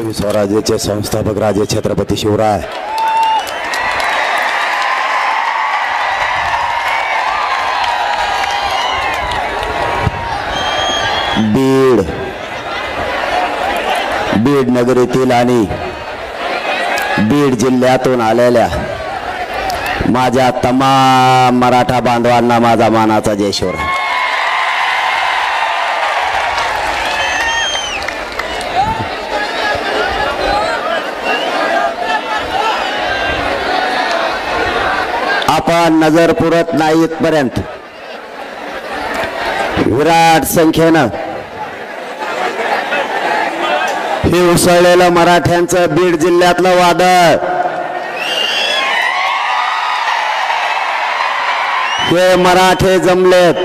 हिंदवी स्वराज्याचे संस्थापक राजे छत्रपती शिवराय बीड नगरीतील आणि बीड जिल्ह्यातून आलेल्या माझ्या तमाम मराठा बांधवांना माझा मानाचा जय शिवराय। आपण नजर पुरत नाही इथपर्यंत विराट संख्येनं हे उसळलेलं मराठ्यांचं बीड जिल्ह्यातलं वादळ हे मराठे जमलेत।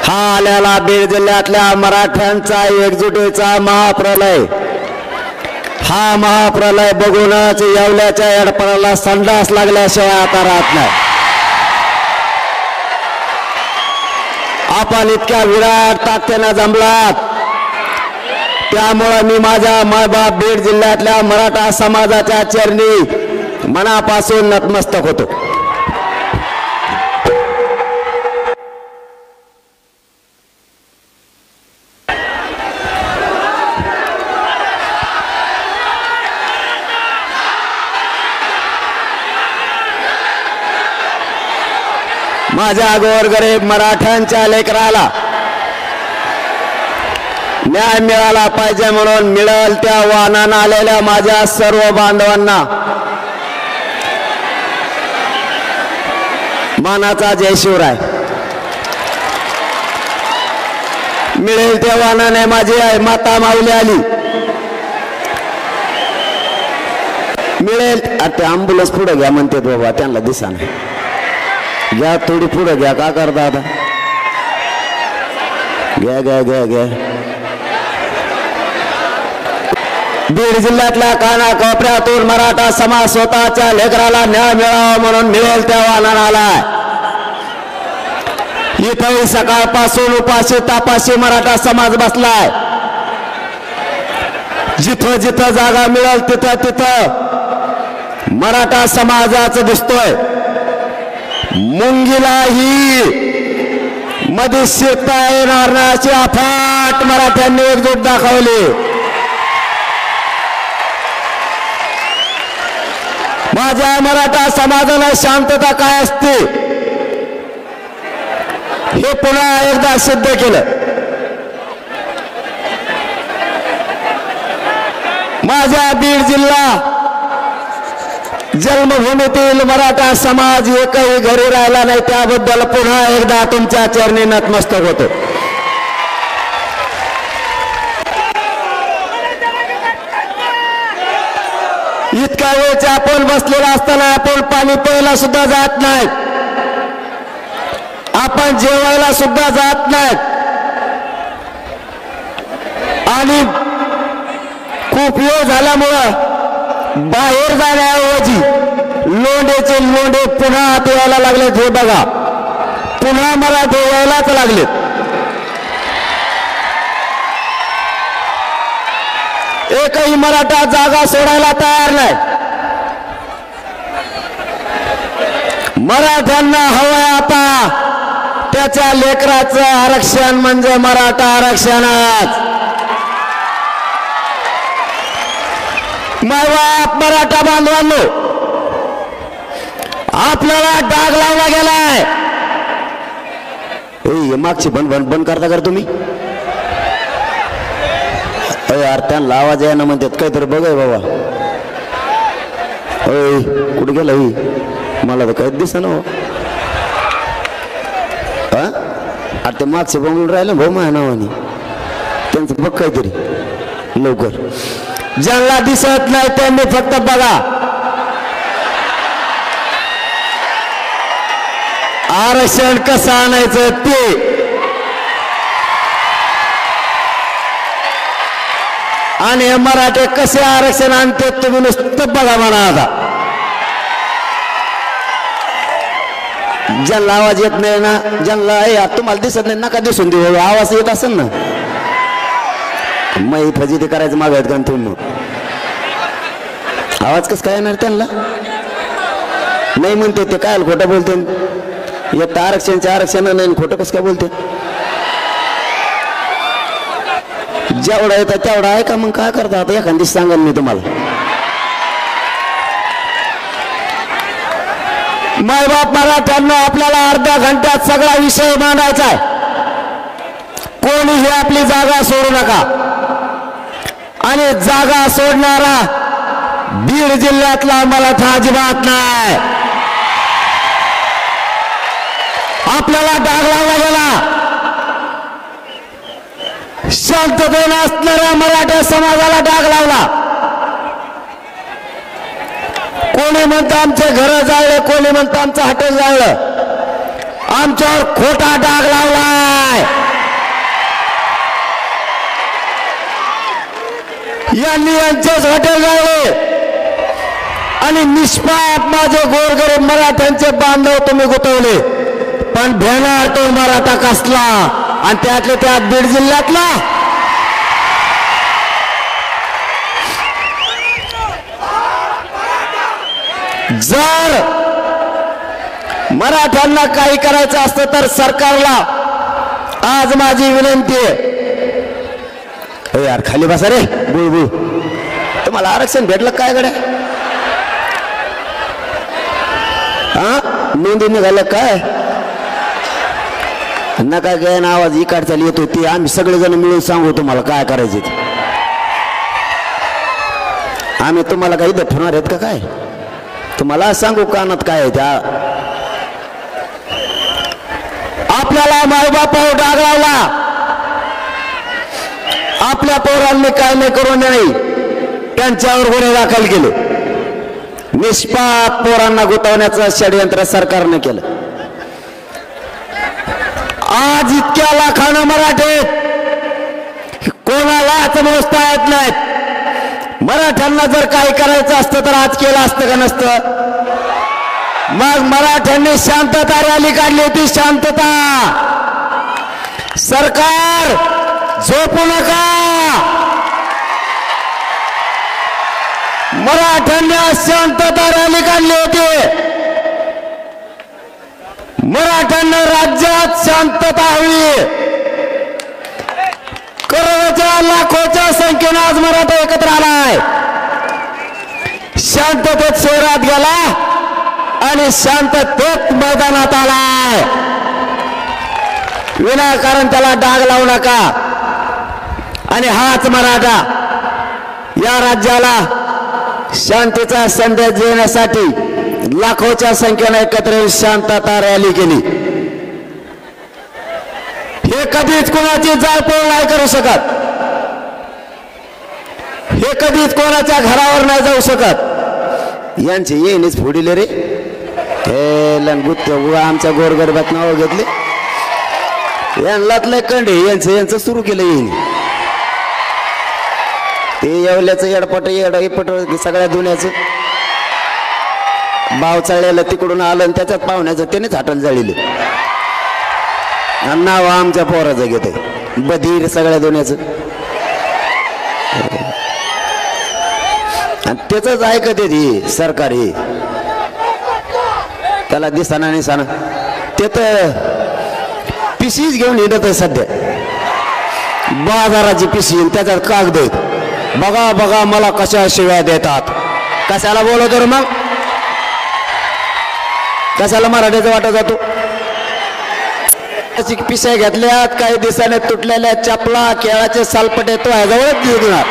हा आलेला बीड जिल्ह्यातल्या मराठ्यांचा एकजुटीचा महाप्रलय, हा महाप्रलय बघूनच येवल्याच्या एडपणाला संडास लागल्याशिवाय आता राहत नाही। आपण इतक्या विराट ताकदीने जमलात, त्यामुळे मी माझ्या मायबाप बीड जिल्ह्यातल्या मराठा समाजाच्या चरणी मनापासून नतमस्तक होतो। माझ्या गोरगरीब मराठ्यांच्या लेकराला न्याय मिळाला पाहिजे म्हणून मिळेल त्या वाहनानं आलेल्या माझ्या सर्व बांधवांना मानाचा जय शिवराय। मिळेल त्या वाहनाने माझी आई माता माऊली आली, मिळेल ते अँब्युलन्स पुढे घ्या म्हणते बाबा, त्यांना दिसा नाही, घ्या थोडी पुढे घ्या, का करता आता, घ्या घ्या घ्या घ्या। बीड जिल्ह्यातल्या कानाकोपऱ्यातून मराठा समाज स्वतःच्या लेकराला न्याय मिळावा म्हणून मिळेल त्या वाहनाला आलाय। इथंही सकाळपासून उपाशी तापाशी मराठा समाज बसलाय। जिथं जिथं जागा मिळेल तिथं तिथं मराठा समाजाचं दिसतोय। मुंगीलाही मध्ये शिरता येणार नाही अशी अफाट मराठ्यांनी एकजूट दाखवली। माझ्या मराठा समाजाला शांतता काय असते हे पुन्हा एकदा सिद्ध केलं। माझ्या बीड जिल्हा जन्मभूमीतील मराठा समाज एकही घरी राहिला नाही, त्याबद्दल पुन्हा एकदा तुमच्या चरणी नतमस्तक होतो। इतका वेळचे आपण बसलेला असताना आपण पाणी प्यायला सुद्धा जात नाहीत, आपण जेवायला सुद्धा जात नाहीत आणि खूप वेळ झाल्यामुळं बाहेर जाण्याऐवजी लोंढेचे लोंढे पुन्हा आत यायला लागलेत। हे बघा, पुन्हा मराठे यायलाच लागलेत। एकही मराठा जागा सोडायला तयार नाही। मराठ्यांना हवंय आता त्याच्या लेकराचं आरक्षण म्हणजे मराठा आरक्षणच। मायबाप मराठा बांधवांनो, आपल्याला डाग लावला गेलाय। मागची बंद करता कर तुम्ही, यार त्यांना आवाज आहे ना म्हणतात काहीतरी बघाय बाबा। कुठे गेला मला तर काहीच दिसत ना। अरे ते मागचे बंगून राहिलं भाऊ माझ्या नावाने, त्यांचं बघ काहीतरी लवकर। ज्यांना दिसत नाही त्यांनी फक्त बघा। आरक्षण कसं आणायचं ते, आणि मराठे कसे आरक्षण आणते तुम्ही नुसतं बघा म्हणा। आता ज्यांना आवाज येत नाही ना, ज्यांना तुम्हाला दिसत नाही नका दिसून देऊ, आवाज येत असेल ना मग फजिती करायचं मागत का तुम्ही? आवाज कसं काय येणार त्यांना? नाही म्हणते ते काय खोटं बोलते. एक तर आरक्षण नाही, खोटं कसं काय बोलते? जेवढा येतं तेवढा आहे का? मग काय करता आता? एखादी सांगा मी तुम्हाला. मायबाप मराठ्यांना आपल्याला अर्ध्या घंट्यात सगळा विषय मांडायचा आहे. कोणीही आपली जागा सोडू नका. आणि जागा सोडणारा बीड जिल्ह्यातला मराठा अजिबात नाही. आपल्याला डाग लावला गेला. शांततेने असणाऱ्या मराठा समाजाला डाग लावला. कोणी म्हणतं आमचे घर जाळले, कोणी म्हणतं आमचं हॉटेल जाळलं. आमच्यावर खोटा डाग लावलाय. यांनी यांचेच हॉटेल जाळले आणि निष्पाप माझे गोरगरीब मराठ्यांचे बांधव तुम्ही गुतवले. पण भेणार तो मराठा कसला? आणि त्यातले त्यात बीड जिल्ह्यातला. जर मराठ्यांना काही करायचं असतं तर सरकारला आज माझी विनंती आहे. यार खाली बसा रे. बुळबुळ तुम्हाला आरक्षण भेटलं काय गड्या? हा नोंदी निघालं काय? नका काय ना आवाज इकडचा येत होती. आम्ही सगळेजण मिळून सांगू तुम्हाला काय करायचे. आम्ही तुम्हाला काही इथं ठेवणार आहेत का काय? तुम्हाला सांगू कानात काय आहे त्या? आपल्याला मायबापावर डाग लावला. आपल्या पोरांनी काय नाही करू नये त्यांच्यावर गुन्हे दाखल केले. निष्पाप पोरांना गुंतवण्याचं षडयंत्र सरकारने केलं. आज इतक्या लाखांना मराठे कोणालाच मोजता येत नाहीत. मराठ्यांना जर काही करायचं असतं तर आज केलं असतं का नसतं? मग मराठ्यांनी शांतता रॅली काढली होती. शांतता. सरकार झोपू नका. मराठ्यांनी शांतता रॅली काढली होती. मराठ्यांना राज्यात शांतता हवी. करोडोच्या लाखोच्या संख्येने आज मराठा एकत्र आलाय. शांततेत शहरात गेला आणि शांततेत मैदानात आलाय. विनाकारण त्याला डाग लावू नका. आणि हाच मराठा या राज्याला शांतीचा संदेश देण्यासाठी लाखोच्या संख्येने एकत्र येऊन शांतता रॅली केली. हे कधीच कोणाची जाळपोळ नाही करू शकत. हे कधीच कोणाच्या घरावर नाही जाऊ शकत. यांचे येणेच फोडिले रे. हे लंगुत आमच्या गोरगरिबात नाव घेतले. यांनातलं कंडे यांचं सुरू केलं. येईन ते येवल्याचं येडपट येडपट सगळ्या दुनियाचं भाव चाळलेलं तिकडून आलं आणि त्याच्यात पाहुण्याचं त्यानेच हाटल जाळीले. नाव आमच्या पोराचं घेत आहे बधीर सगळ्या दुनियाचं. आणि त्याच ऐकत आहे सरकार. हे त्याला दिसाना निसाना ते तर पिशीच घेऊन येत आहे सध्या. बाजाराची पिशी त्याच्यात कागद आहेत. बघा बघा मला कशा शिव्या देतात. कशाला बोलवतो रे? मग कशाला मराठीचा वाटा जातो? पिशा घेतल्यात काही दिवसाने तुटलेल्या चपला केळाचे सालपटे तो ह्याजवळच घेणार.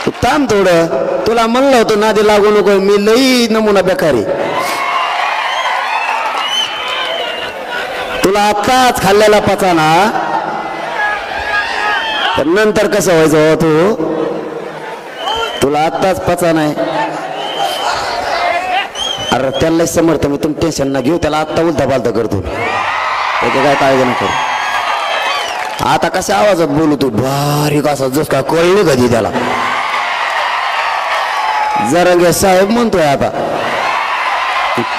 तू थांब थोडं. तुला म्हणलं होतं नादी लागू नको. मी लई नमुना बेकारी. तुला आत्ताच खाल्लेला पचाना तर नंतर कसं व्हायचं? हो तू तुला आत्ताच पचा नाही. अरे त्याला समर्थ मी तुम्ही टेन्शन ना घेऊ. त्याला आत्ता उलटा पालता करतो. त्याचे काय काळजी न करू. आता कशा आवाजात बोलू तू? बारीक असा जस का कळलं कधी त्याला. जरंगे साहेब म्हणतोय आता.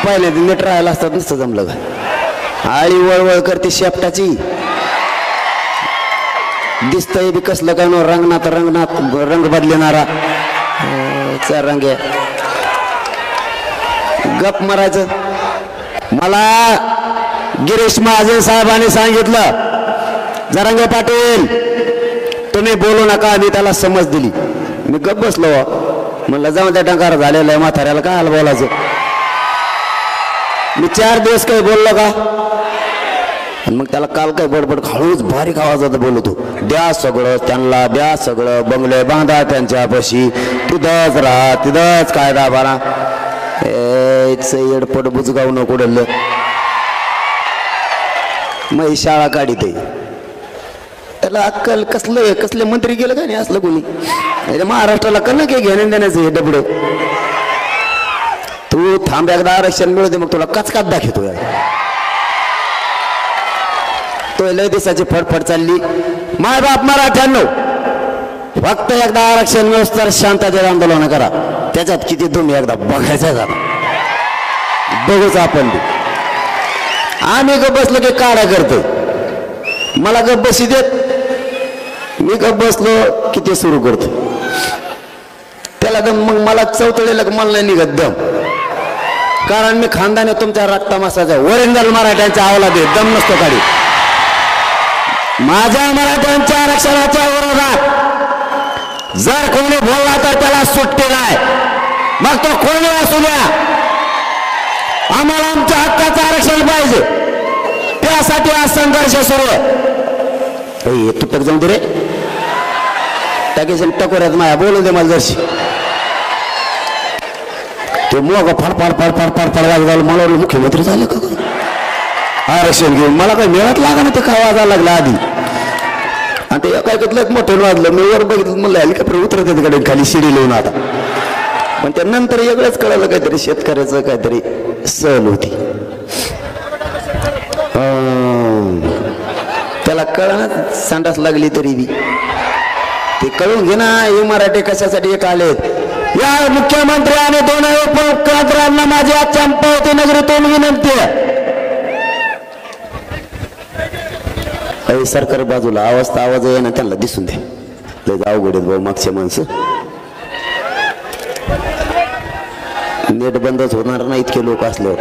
पहिल्या नीट राहायला असतात नुसतं जमलं का? आळी वळवळ करते शेपटाची. दिसतंय बी कसलं काय नो रंगनाथ रंग बदलणारा रंग आहे. गप मारायचं. मला गिरीश महाजन साहेबांनी सांगितलं जरांगे पाटील तुम्ही बोलू नका. मी त्याला समज दिली. मी गप बसलो. म्हणलं जाऊन त्या टंकार झालेला आहे म्हाताऱ्याला काय हाल बोलायचं. मी 4 दिवस काही बोललो का. मग त्याला काल काय बडबड हळूच बारीक आवाजात बोलतो. द्या सगळं त्यांना द्या सगळं बंगले बांधा त्यांच्यापाशी तिथंच राहा तिथंच कायदा बारा. एडपट बुजगाव नको डल मग शाळा काढीत त्याला अक्कल कसले मंत्री गेलं का नाही असलं कोणी. महाराष्ट्राला कन काय घेणं देण्याचं हे डबड. तू थांब एकदा आरक्षण मिळू दे मग तुला कचकात दाखवतो. तो लय दिवसाची फडफड चालली. माय बाप मराठ्यांनो फक्त एकदा आरक्षण मिळूस तर शांततेत आंदोलन करा. त्याच्यात किती तुम्ही एकदा बघायचं का बघूच आपण. आम्ही गप बसलो की काढा करतो. मला गप बसी देत. मी गप बसलो की ते सुरू करतो. त्याला दम मग मला चौतळेला मला नाही निघत दम. कारण मी खानदाने तुमच्या रक्तामासाचा ओरिजिनल मराठ्यांच्या आवला दे दम नसतो काढी. माझ्या मराठ्यांच्या आरक्षणाच्या विरोधात जर कोणी बोलला तर त्याला सुट्टी नाही. मग तो कोणी असू द्या. आम्हाला आमच्या हक्काचं आरक्षण पाहिजे. त्यासाठी आज संघर्ष सुरू आहे. तुटक जाऊन दे रे टाकीस टकोऱ्यात माया बोलू दे मला जरशी. ते मग फडफड फडफड फडफड झालं. मला मुख्यमंत्री झाले का आरक्षण घेऊन. मला काही मिळत लागा ना ते काय वाजायला लागला आधी. आणि ते काय घेतलं मोठं वाजलं. मी वर बघितलं म्हणलं हेलिकॉप्टर उतरत तिकडे खाली शिडी लिहून. आता पण त्यानंतर वेगळंच कळालं काहीतरी शेतकऱ्याचं काहीतरी सहल होती. त्याला कळना संडास लागली तरी बी ते कळून घे ना. हे मराठी कशासाठी एक आलेत. या मुख्यमंत्री आणि 2 उपमुख्यमंत्र्यांना माझी आज चंपावती नगरीतून विनंती आहे. सरकार बाजूला आवाज आहे ना त्यांना दिसून दे. लय अवघड भाऊ मागच्या माणसं. नेट बंदच होणार नाही इतके लोक असल्यावर.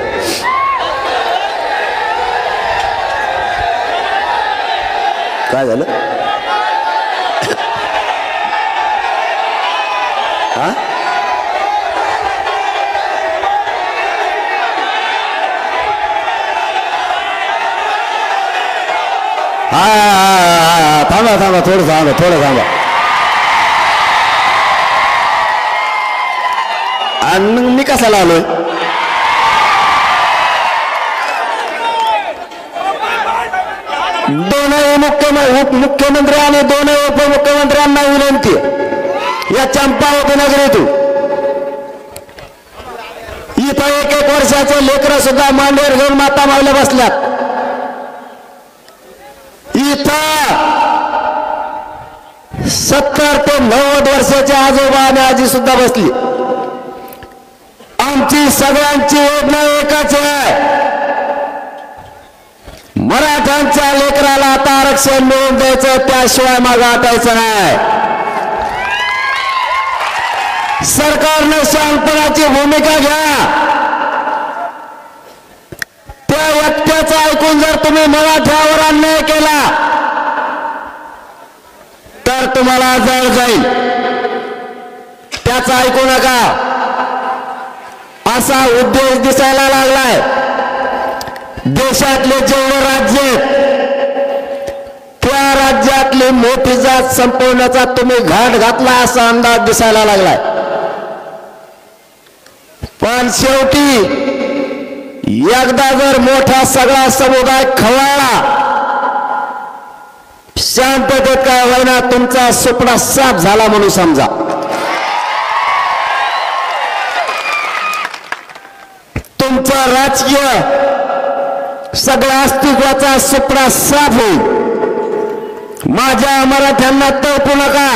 काय झालं हा. थांबा थोडं थांबा. आणि मी कशाला आलोय. दोनही मुख्यमंत्री आणि 2 उपमुख्यमंत्र्यांना विनंती या चंपावती नगरीतून. इथं 1 वर्षाचे लेकरं सुद्धा मांडीवर घेऊन माता मावल्या बसल्यात. इथं 70 ते 90 वर्षाचे आजोबा आणि आजी सुद्धा बसली. आमची सगळ्यांची योजना एकच आहे. मराठ्यांच्या लेकराला आता आरक्षण मिळवून द्यायचं. त्याशिवाय मागे हटायचं नाही. सरकारने शांतपणाची भूमिका घ्या. त्या व्यक्तीचं ऐकून जर तुम्ही मराठ्यावर अन्याय केला तर तुम्हाला जळ जाईल. त्याचं ऐकू नका. असा उद्देश दिसायला लागलाय. देशातले जेवढे राज्य त्या राज्यातली मोठी जात संपवण्याचा तुम्ही घाट घातला असा अंदाज दिसायला लागलाय. पण शेवटी एकदा जर मोठा सगळा समुदाय खवळला शांततेत काय होईना तुमचा सुपडा साफ झाला म्हणून समजा. तुमचा राजकीय सगळ्या अस्तित्वाचा सुपडा साफ होईल. माझ्या मराठ्यांना तळपू नका.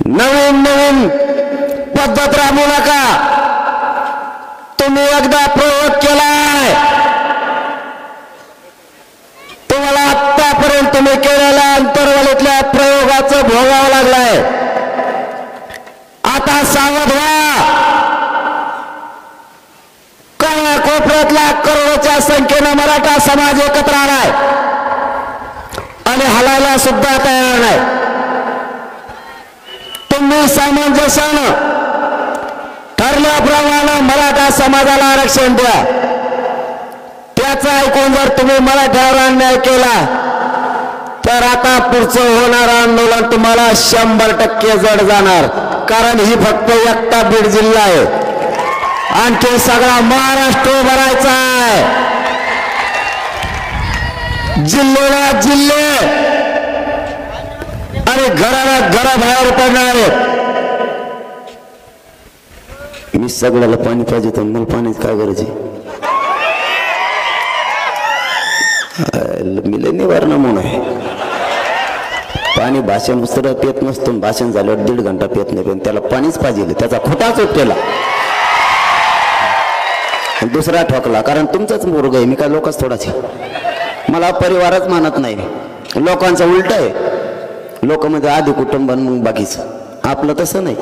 नवीन पद्धत राबवू नका. तुम्ही एकदा प्रयोग केलाय. तुम्हाला आतापर्यंत तुम्ही केलेल्या लाख करोडच्या संख्येनं मराठा समाज एकत्र आलाय आणि हलायला सुद्धा तयार नाही. तुम्ही सामंजस्यानं ठरल्याप्रमाणे मराठा समाजाला आरक्षण द्या. त्याचं ऐकून जर तुम्ही मराठ्यावर अन्याय केला तर आता पुढचं होणारं आंदोलन तुम्हाला 100% जड जाणार. कारण ही फक्त एकटा बीड जिल्हा आहे, आणखी सगळा महाराष्ट्र भरायचा आहे. जिल्ह्याला जिल्हे आणि घराला घराबाहेर पडणार आहेत. मी सगळ्याला पाणी पाहिजे तर मला पाण्याची काय गरज आहे? मिले निवारणा म्हणून आहे. पाणी भाषण उसर पेत नसतो, भाषण झाल्यावर 1.5 घंटा पेत नाही, पण त्याला पाणीच पाहिजे. त्याचा खोटाच उपटेला दुसरा ठोकला. कारण तुमचाच मुर्ग आहे, मी काय लोकच थोडाच आहे. मला परिवारच मानत नाही. लोकांचं उलट आहे. लोक मध्ये आधी कुटुंब मग बाकीचं. आपलं तसं नाही,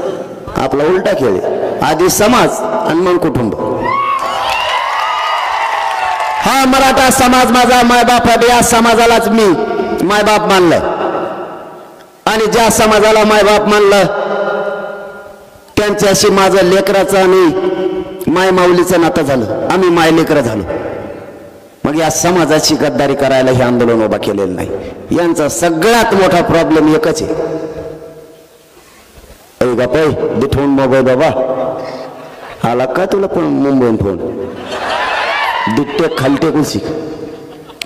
आपला उलटा खेळ आहे. आधी समाज आणि मग कुटुंब. हा मराठा समाज माझा मायबाप आहे. या समाजालाच मी मायबाप मानलं आणि ज्या समाजाला मायबाप मानलं त्यांच्याशी माझं लेकराचं आणि माय माऊलीचं नातं झालं. आम्ही माय लेकरं झालो. मग या समाजाची गद्दारी करायला हे आंदोलन उभा केलेलं नाही. यांचा सगळ्यात मोठा प्रॉब्लेम एकच आहे. अरे बापा दिठवून मोबाईल बाबा आला का तुला पण मुंबईहून फोन दुट्टे खालटे कुशी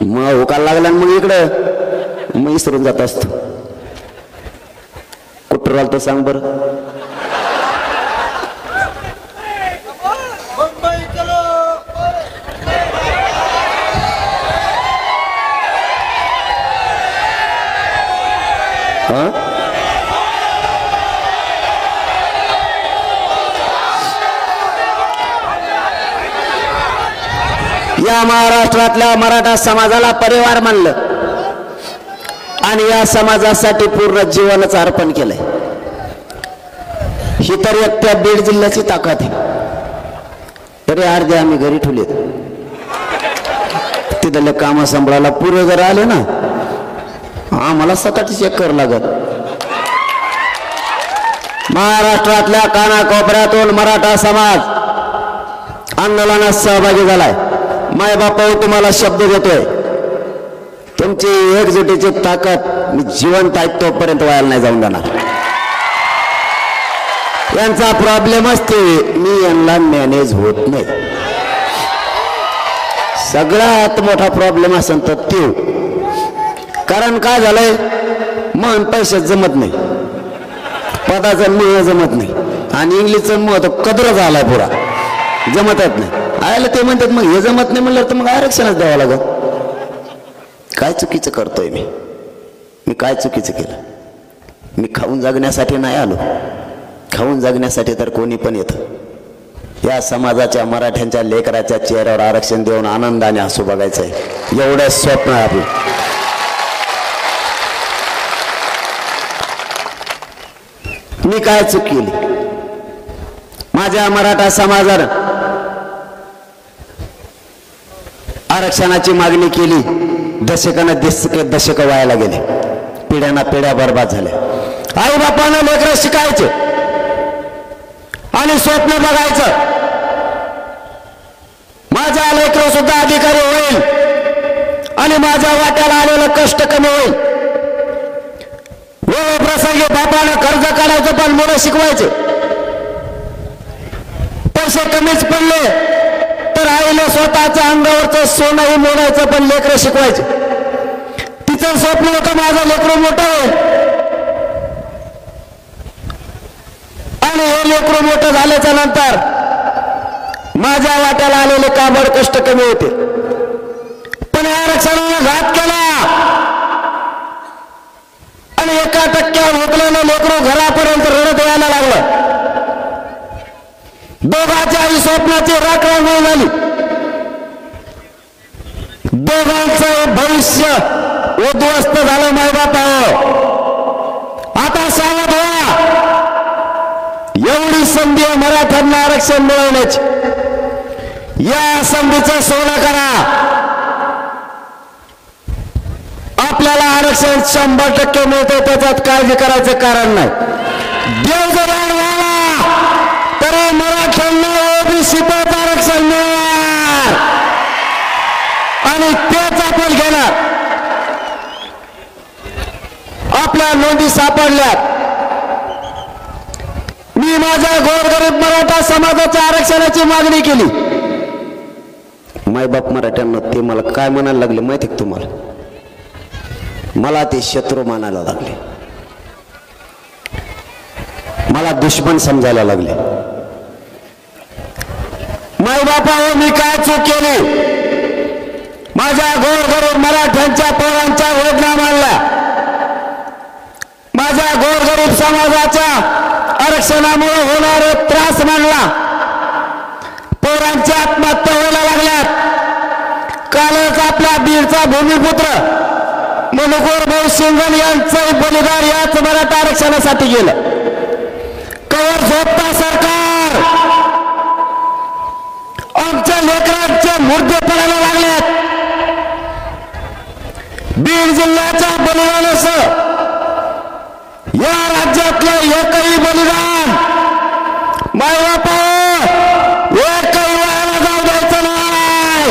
मग होकायला लागला. मग इकडं मग इसरून जात असतो. कुठं राहिलं तर सांग बरं. या महाराष्ट्रातल्या मराठा समाजाला परिवार मानलं आणि या समाजासाठी पूर्ण जीवनच अर्पण केलंय. ही तर एक त्या बीड जिल्ह्याची ताकद आहे. तरी अर्धे आम्ही घरी ठेवलेत. तिथले काम सांभाळायला पुरे जर आले ना आम्हाला 7-8 चेक करावं लागत. महाराष्ट्रातल्या कानाकोपऱ्यातून मराठा समाज आंदोलनात सहभागी झालाय. माय बापा तुम्हाला शब्द देतोय, तुमची एकजुटीची ताकद मी जिवंत आहे तोपर्यंत व्हायला नाही जाऊन देणार. यांचा प्रॉब्लेमच ते मी यांना मॅनेज होत नाही. सगळ्यात मोठा प्रॉब्लेम असेल तर ते. कारण काय झालंय मन पैशात जमत नाही, पदाचं मोह जमत नाही आणि इंग्लिशचं मोह तर कदर झालाय पुरा जमतच नाही. आयला ते म्हणतात मग हे जमत नाही म्हणलं तर मग आरक्षणच द्यावं लागत. काय चुकीचं करतोय मी काय चुकीचं केलं? मी खाऊन जगण्यासाठी नाही आलो. खाऊन जगण्यासाठी तर कोणी पण येतं. या समाजाच्या मराठ्यांच्या लेकराच्या चेहऱ्यावर आरक्षण देऊन आनंदाने हसू बघायचंय एवढं स्वप्न आहे आपलं. मी काय चूक केली? माझ्या मराठा समाजानं आरक्षणाची मागणी केली. दशक व्हायला गेले. पिढ्याना पिढ्या बर्बाद झाल्या. आई बापानं लेकरं शिकायचे आणि स्वप्न बघायचं माझा लेकरं सुद्धा अधिकारी होईल आणि माझ्या वाट्याला आलेलं कष्ट कमी होईल. वेळ प्रसंगी बापानं कर्ज काढायचं पण मुलं शिकवायचे. पैसे कमीच पडले तर आईला स्वतःच्या अंगावरचं सोनंही मोडायचं पण लेकरं शिकवायचे. तिचं स्वप्न होतं माझं लेकरं मोठं होईल आणि हे लेकरं मोठं झाल्याच्या नंतर माझ्या वाट्याला आलेले काबड कष्ट कमी होते. पण आरक्षणाने घात केला आणि 1% हुकलेलं लेकरं घरापर्यंत रडत यायला लागलं. दोघांच्या आई स्वप्नाची राखण झाली. दोघांचं भविष्य उद्ध्वस्त झालं. मायबापाओ आता सावध व्हा. एवढी संधी मराठ्यांना आरक्षण मिळवण्याची, या संधीचं सोनं करा. आपल्याला आरक्षण 100% मिळते, त्याच्यात काळजी करायचं कारण नाही. देव जर झाला तर मराठ्यांना ओबीसीत आरक्षण मिळणार आणि तेच आपण घेणार. आपल्या नोंदी सापडल्यात. मी माझ्या गोरगरीब मराठा समाजाच्या आरक्षणाची मागणी केली. मायबाप मराठ्यांना ते मला काय म्हणायला लागले माहिती आहे तुम्हाला? मला ते शत्रू मानायला लागले, मला दुश्मन समजायला लागले. मायबापावर मी काय चूक केली? माझ्या गोरगरीब मराठ्यांच्या पोरांच्या वेदना मानल्या, माझ्या गोरगरीब समाजाच्या आरक्षणामुळे होणारे त्रास मानला. पोरांच्या आत्महत्या व्हायला लागल्यात. कालच आपल्या बीडचा भूमिपुत्र मनुकोर भाऊ सिंगल यांचं बलिदान याच मराठा आरक्षणासाठी गेलं. कवर झोपता सरकार आमच्या लेकरांचे मुर्दे पडायला लागलेत. बीड जिल्ह्याच्या बलिदानासह या राज्यातलं एकही बलिदान मायबापा एकही वेळाला जाऊ द्यायचं नाही.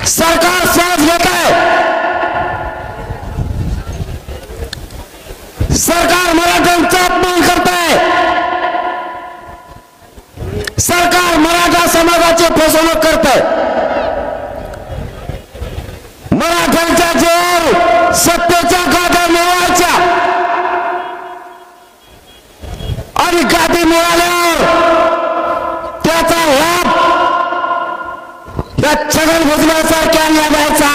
सरकार श्वास घेत आहे. सरकार मराठ्यांचा अपमान करत आहे. सरकार मराठा समाजाची फसवणूक करत आहे. मराठ्यांच्या जेव्हा सत्तेच्या गाद्या मिळवायच्या आणि गादी मिळाल्यावर त्याचा लाभ या छगन भुजबळासारख्या द्यायचा.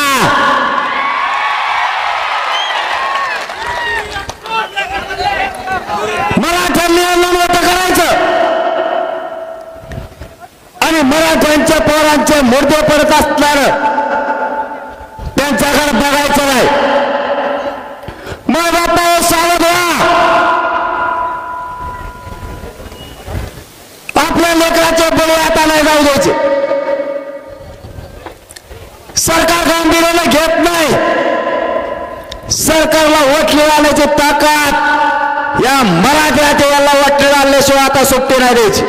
मराठ्यांनी आंदोलन मोठं करायचं आणि मराठ्यांच्या पोरांचे मुर्दे पडत असणार त्यांच्याकडे बघायचं नाही. मग बापा सावध व्हा. आपल्या लेकराचे बळी आता नाही जाऊ द्यायचे. सरकार गांभीर्याने घेत नाही. सरकारला वोट मिळाल्याची ताकद या मराठ्याच्या याला वोट मिळाल्याशिवाय आता सुट्टी नाही द्यायची.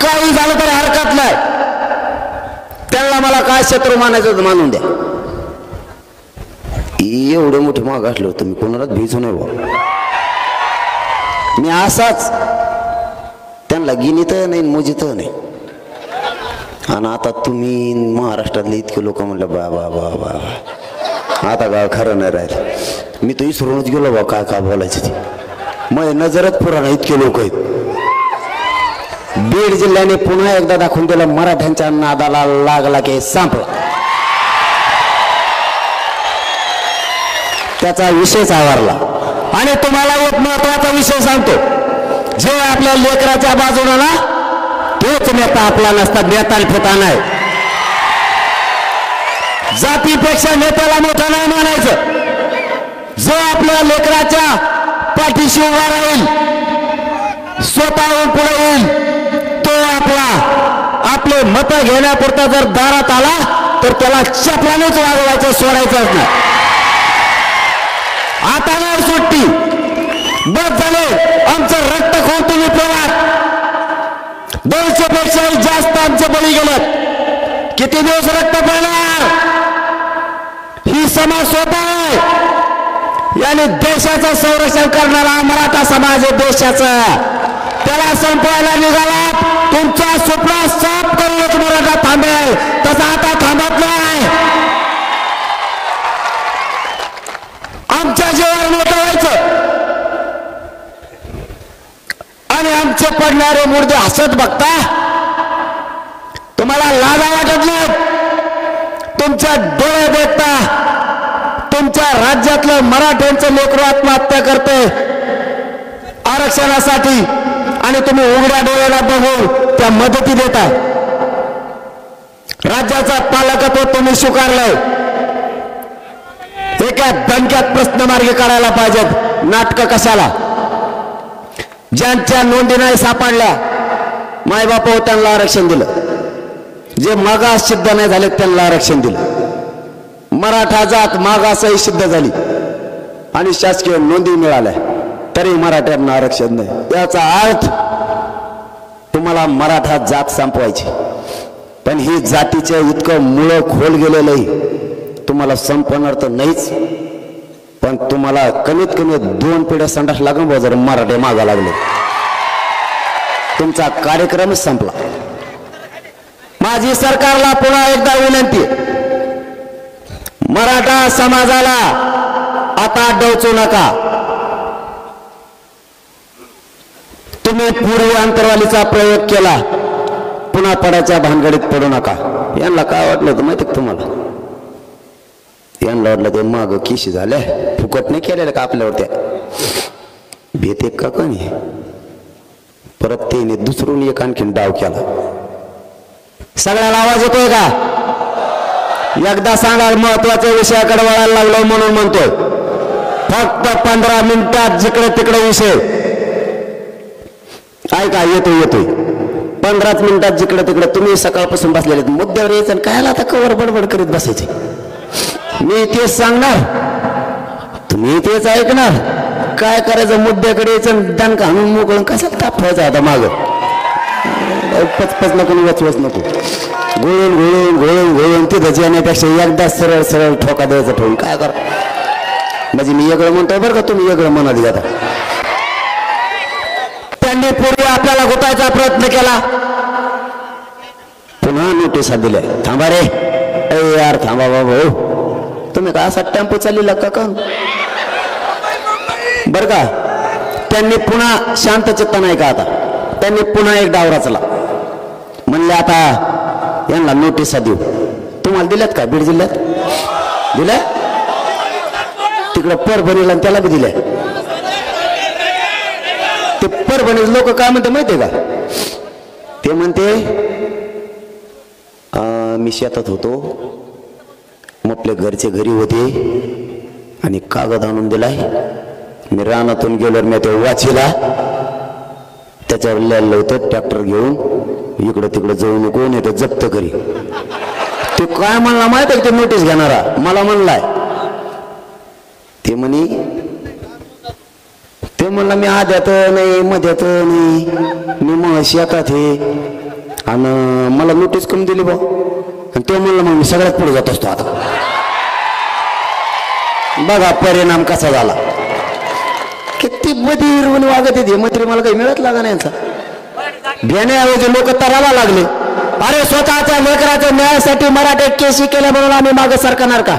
काही झालं तरी हरकत नाही. त्यांना मला काय शत्रू मानायचं मानून द्या. एवढे मोठे माग असलो तुम्ही कोणालाच भिजू नये बा. मी असाच त्यांना गिनीत नाही मोजित नाही. आणि आता तुम्ही महाराष्ट्रातले इतके लोक म्हणलं बा बा बा बा आता का खरं नाही राहिलं. मी तर विसरूनच गेलो बा काय काय बोलायचं ते. मग नजरच पुराणा इतके लोक आहेत. बीड जिल्ह्याने पुन्हा एकदा दाखवून दिलं मराठ्यांच्या नादाला लागला की संपला. त्याचा विषयच आवरला. आणि तुम्हाला एक महत्वाचा विषय सांगतो. जे आपल्या लेकराच्या बाजूला ना तोच नेता आपला नसता. नेता फेता नाही. जातीपेक्षा नेत्याला मोठा नाही मानायचं. जो आपल्या लेकराच्या पाठीशी उभा राहील, स्वतःहून पुढे येईल, तो आपले मत घेण्यापुरता जर दारात आला तर त्याला चपलानेच वागवायचं, सोडायचंच नाही. आता नाही सुट्टी. बस झाले. आमचं रक्त खाऊन तुम्ही प्रवास 200 पेक्षा जास्त आमचे बळी गेलेत. किती दिवस रक्त पडणार? ही समाज स्वतः आहे. याने देशाचं संरक्षण करणारा मराठा समाज आहे. देशाचं त्याला संपवायला निघाला. तुमचा स्वप्न साफ करूनच मराठा थांबेल. तसा आता थांबत नाही. आमच्या जीवावर मोठं व्हायचं आणि आमचे पडणारे मुर्दे हसत बघता तुम्हाला लाजा वाटत नाही. तुमच्या डोळे देखता तुमच्या राज्यातलं मराठ्यांचं लेकरू आत्महत्या करते आरक्षणासाठी आणि तुम्ही उघड्या डोळ्याला बघून त्या मदती देताय. राज्याचा पालकत्व तुम्ही स्वीकारलंय. एका दणक्यात प्रश्न मार्गी काढायला पाहिजेत. नाटकं कशाला? ज्यांच्या नोंदी नाही सापडल्या मायबाप त्यांना आरक्षण दिलं, जे मागास सिद्ध नाही झाले त्यांना आरक्षण दिलं, मराठा जात मागासही सिद्ध झाली आणि शासकीय नोंदी मिळाल्या तरी मराठ्यांना आरक्षण नाही। याचा अर्थ तुम्हाला मराठा जात संपवायची, पण ही जातीचं इतकं मुळं खोल गेलेलं आहे, तुम्हाला संपवणार तर नाहीच, पण तुम्हाला कमीत कमी 2 पिढ्या संडास लागून जर मराठे मागा लागले तुमचा कार्यक्रमच संपला। माझी सरकारला पुन्हा एकदा विनंती, मराठा समाजाला आता डोचू नका। तुम्ही पूर्वी अंतरवालीचा प्रयोग केला, पुन्हा पडायच्या भानगडीत पडू नका। यांना काय वाटलं होतं माहिती तुम्हाला? यांना वाटलं ते माग किशी झाल्या, फुकट नाही केलेलं का आपल्यावर, त्या भीते का कोणी परत त्याने दुसरून एक आणखीन डाव केला। सगळ्याला आवाज येतोय का? एकदा सांगा, महत्वाच्या विषयाकडे वळायला लागलो म्हणून म्हणतोय। फक्त 15 मिनिटात जिकडे तिकडे विषय ऐका, येतोय 15 मिनिटात जिकडे तिकडे तुम्ही सकाळपासून बसलेले मुद्द्यावर यायचं आणि कायला आता कवर बडबड करीत बसायचे। मी तेच सांगणार, तुम्ही तेच ऐकणार, काय करायचं मुद्द्याकडे यायचं, दणका आणून मोकळून कसा तापवायचा आता माग, पचपच नको वचवच नको, गोळून घोळून घोळून घोळून तिथं जेण्यापेक्षा एकदा सरळ सरळ ठोका द्यायचा ठेवून काय कर। म्हणजे मी वेगळं म्हणतोय बरं का, तुम्ही वेगळं म्हणाली आता। त्यांनी पूर्वी आपल्याला गुतायचा प्रयत्न केला, पुन्हा नोटिसा दिल्या, थांबा रे यार थांबा बाबा, तुम्ही का असा टेम्पो चाललेला का बर का? त्यांनी पुन्हा शांत चित्त नाही का, आता त्यांनी पुन्हा एक डाव रचला, म्हणले आता यांना नोटिसा देऊ। तुम्हाला दिल्यात का? बीड जिल्ह्यात दिल्या, तिकडे परभणीला त्याला बी दिल्या। ते परभणी लोक काय म्हणते माहितीये का? ते म्हणते मी शेतात होतो, आपल्या घरचे घरी होते आणि कागद आणून दिलाय, मी रानातून गेलो, मी ते वाचीला, त्याच्यावर लिहायला होतं ट्रॅक्टर घेऊन इकडं तिकडं जाऊ नको, नाही तर जप्त करी। ते काय म्हणला माहित आहे? ते नोटीस घेणारा मला म्हणलाय, ते म्हणला मी आद्यात नाही मध्यात नाही, मी मग शेतात हे, आणि मला नोटीस करून दिली बा, आणि ते म्हणलं मग मी सगळ्यात पुढे जात असतो। आता बघा परिणाम कसा झाला, किती बधीर वागत येते मंत्री, मला काही मिळत लागा नाही यांचा घेण्याऐवजी लोक तराला लागले। अरे स्वतःच्या लेकराच्या न्यायासाठी मराठे केसी केले म्हणून आम्ही मागे सरकणार का?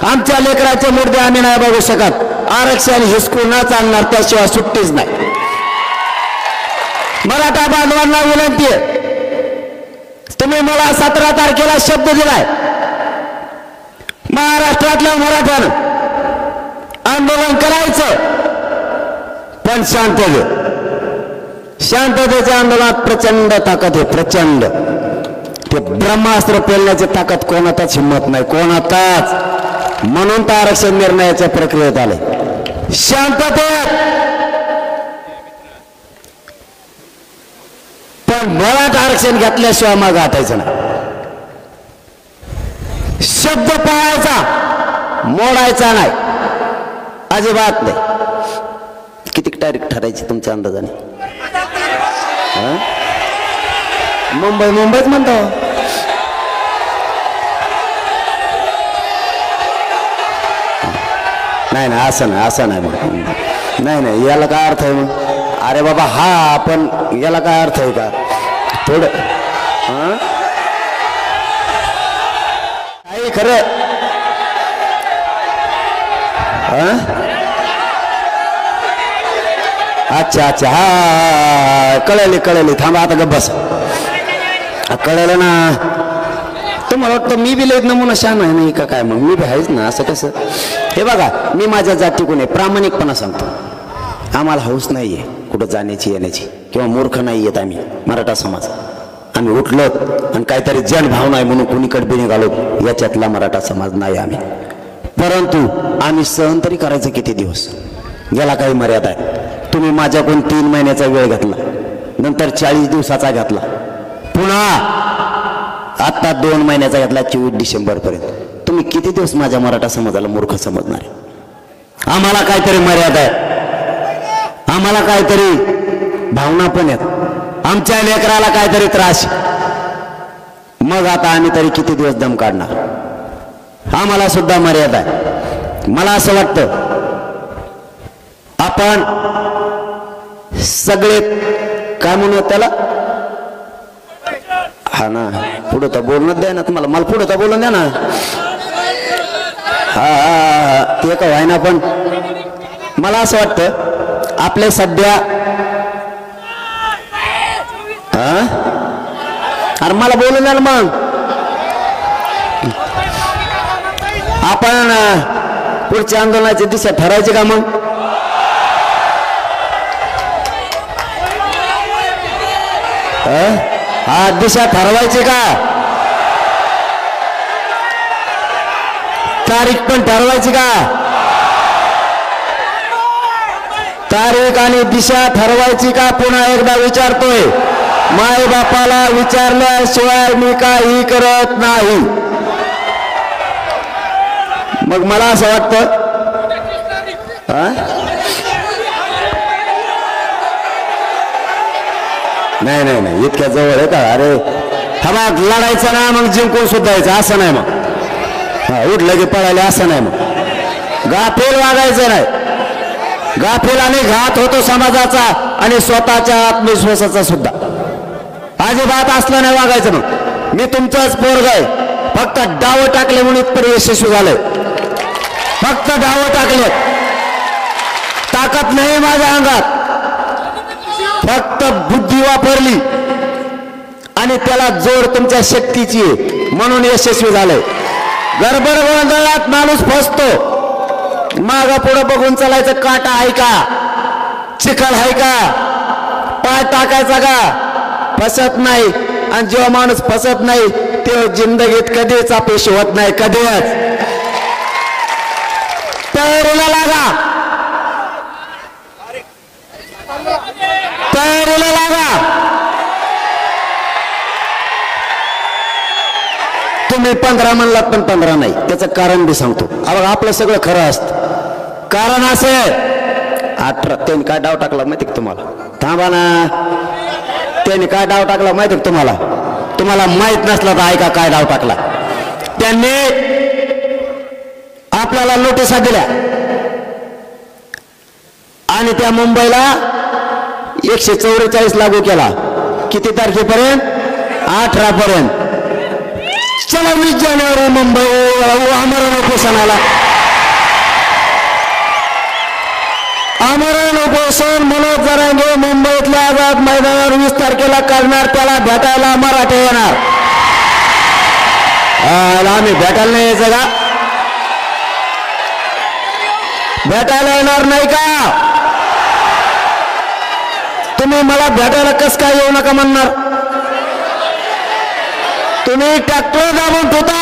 आमच्या लेकराचे मुद्दे आम्ही नाही बघू शकत, आरक्षण हिसकून न चालणार, त्याशिवाय सुट्टीच नाही। मराठा बांधवांना विनंती आहे, तुम्ही मला 17 तारखेला शब्द दिलाय, महाराष्ट्रातल्या मराठ्यानं आंदोलन करायचं, पण शांततेच्या आंदोलनात प्रचंड ताकद आहे, प्रचंड। ते ब्रह्मास्त्र पेलण्याची ताकद कोणाचाच हिंमत नाही, कोणाचाच, म्हणून तर आरक्षण निर्णयाच्या प्रक्रियेत आले शांततेत। पण मराठा आरक्षण घेतल्याशिवाय मागे हटायचं नाही, शब्द पाळायचा, मोडायचा नाही, अजिबात नाही। किती तारीख ठरायची तुमच्या अंदाजाने? मुंबईच म्हणतो, नाही नाही असं नाही, असं नाही, मग नाही याला काय अर्थ आहे मग? अरे बाबा हा, पण याला काय अर्थ आहे का थोडं? काही खरं अच्छा अच्छा, हा कळले, थांबा आता गप्प बस, कळलं ना तुम्हाला? वाटतं मी बी लय नमुना शान आहे नाही का काय? मग मी बी आहेच ना, असं कसं? हे बघा, मी माझ्या जातीकडून आहे, प्रामाणिकपणा सांगतो, आम्हाला हौस नाहीये कुठं जाण्याची येण्याची, किंवा मूर्ख नाही येत आम्ही मराठा समाज। आम्ही उठलो आणि काहीतरी जनभाव नाही म्हणून कुणीकडे बी निघालो, याच्यातला मराठा समाज नाही आम्ही। परंतु आम्ही सहन तरी करायचं किती दिवस, याला काही मर्यादा आहे। तुम्ही माझ्याकडून 3 महिन्याचा वेळ घेतला, नंतर 40 दिवसाचा घेतला, पुन्हा आता 2 महिन्याचा घेतला 24 डिसेंबर पर्यंत. तुम्ही किती दिवस माझ्या मराठा समाजाला मूर्ख समजणार आहे? आम्हाला काहीतरी मर्यादा आहे, आम्हाला काहीतरी भावना पण आहेत, आमच्या लेकराला काहीतरी त्रास. मग आता आम्ही तरी किती दिवस दम काढणार? आम्हाला सुद्धा मर्यादा आहे. मला असं वाटतं आपण सगळे काय म्हणू त्याला, हा ना, पुढं तर बोलणं द्या ना तुम्हाला, मला पुढं तर बोलून द्या ना. हा ते का व्हाय ना, पण मला असं वाटतं आपले सध्या अरे मला बोलून द्या ना. मग आपण पुढच्या आंदोलनाची दिशा ठरायची का? मग हा दिशा ठरवायची का? तारीख पण ठरवायची का? तारीख आणि दिशा ठरवायची का? पुन्हा एकदा विचारतोय, माय बापाला विचारल्याशिवाय मी काही करत नाही. मग मला असं वाटतं नाही नाही नाही, इतक्या जवळ आहे का? अरे हा मग लढायचं ना, मग जिंकून सुद्धा यायचं असं नाही. मग हा उठलं की पळायला असं नाही. मग गाफील वागायचं नाही. गाफील आणि घात होतो समाजाचा आणि स्वतःच्या आत्मविश्वासाचा सुद्धा. अजिबात असलं नाही वागायचं. मग मी तुमचाच पोरग आहे, फक्त डाव टाकले म्हणून इथपर्यंत यशस्वी झालंय. फक्त डाव टाकले, ताकद नाही माझ्या अंगात, फक्त बुद्धी वापरली आणि त्याला जोड तुमच्या शक्तीची आहे म्हणून यशस्वी झालंय. गडबड गोंधळात माणूस फसतो. माग पुढं बघून चालायचं. काटा आहे का? चिखल आहे का? पाय टाकायचा का? फसत नाही. आणि जेव्हा माणूस फसत नाही तेव्हा जिंदगीत कधीच अपयशी होत नाही. कधीच. तयारीला लागा, तयारीला लागा. तुम्ही 15 म्हणलात पण 15 नाही. त्याचं कारण बी सांगतो. बघा आपलं सगळं खरं असतं. कारण असे 18 त्यांनी काय डाव टाकला माहिती का तुम्हाला? थांबा ना, त्यांनी काय डाव टाकला माहिती का तुम्हाला? तुम्हाला माहित नसला तर ऐका काय डाव टाकला. त्यांनी आपल्याला नोटिसा दिल्या आणि त्या मुंबईला 144 लागू केला. किती तारखेपर्यंत? 18 पर्यंत. चला 20 जानेवारी मुंबई आमरण उपोषणाला. आमरण उपोषण मनोज जरांगे मुंबईतल्या आझाद मैदानावर 20 तारखेला करणार. त्याला भेटायला मराठे येणार. आम्ही भेटायला नाही यायचं का? भेटायला येणार नाही का? तुम्ही मला भेटायला कस काय येऊ नका म्हणणार? तुम्ही ट्रॅक्टर दाबून ठेवता.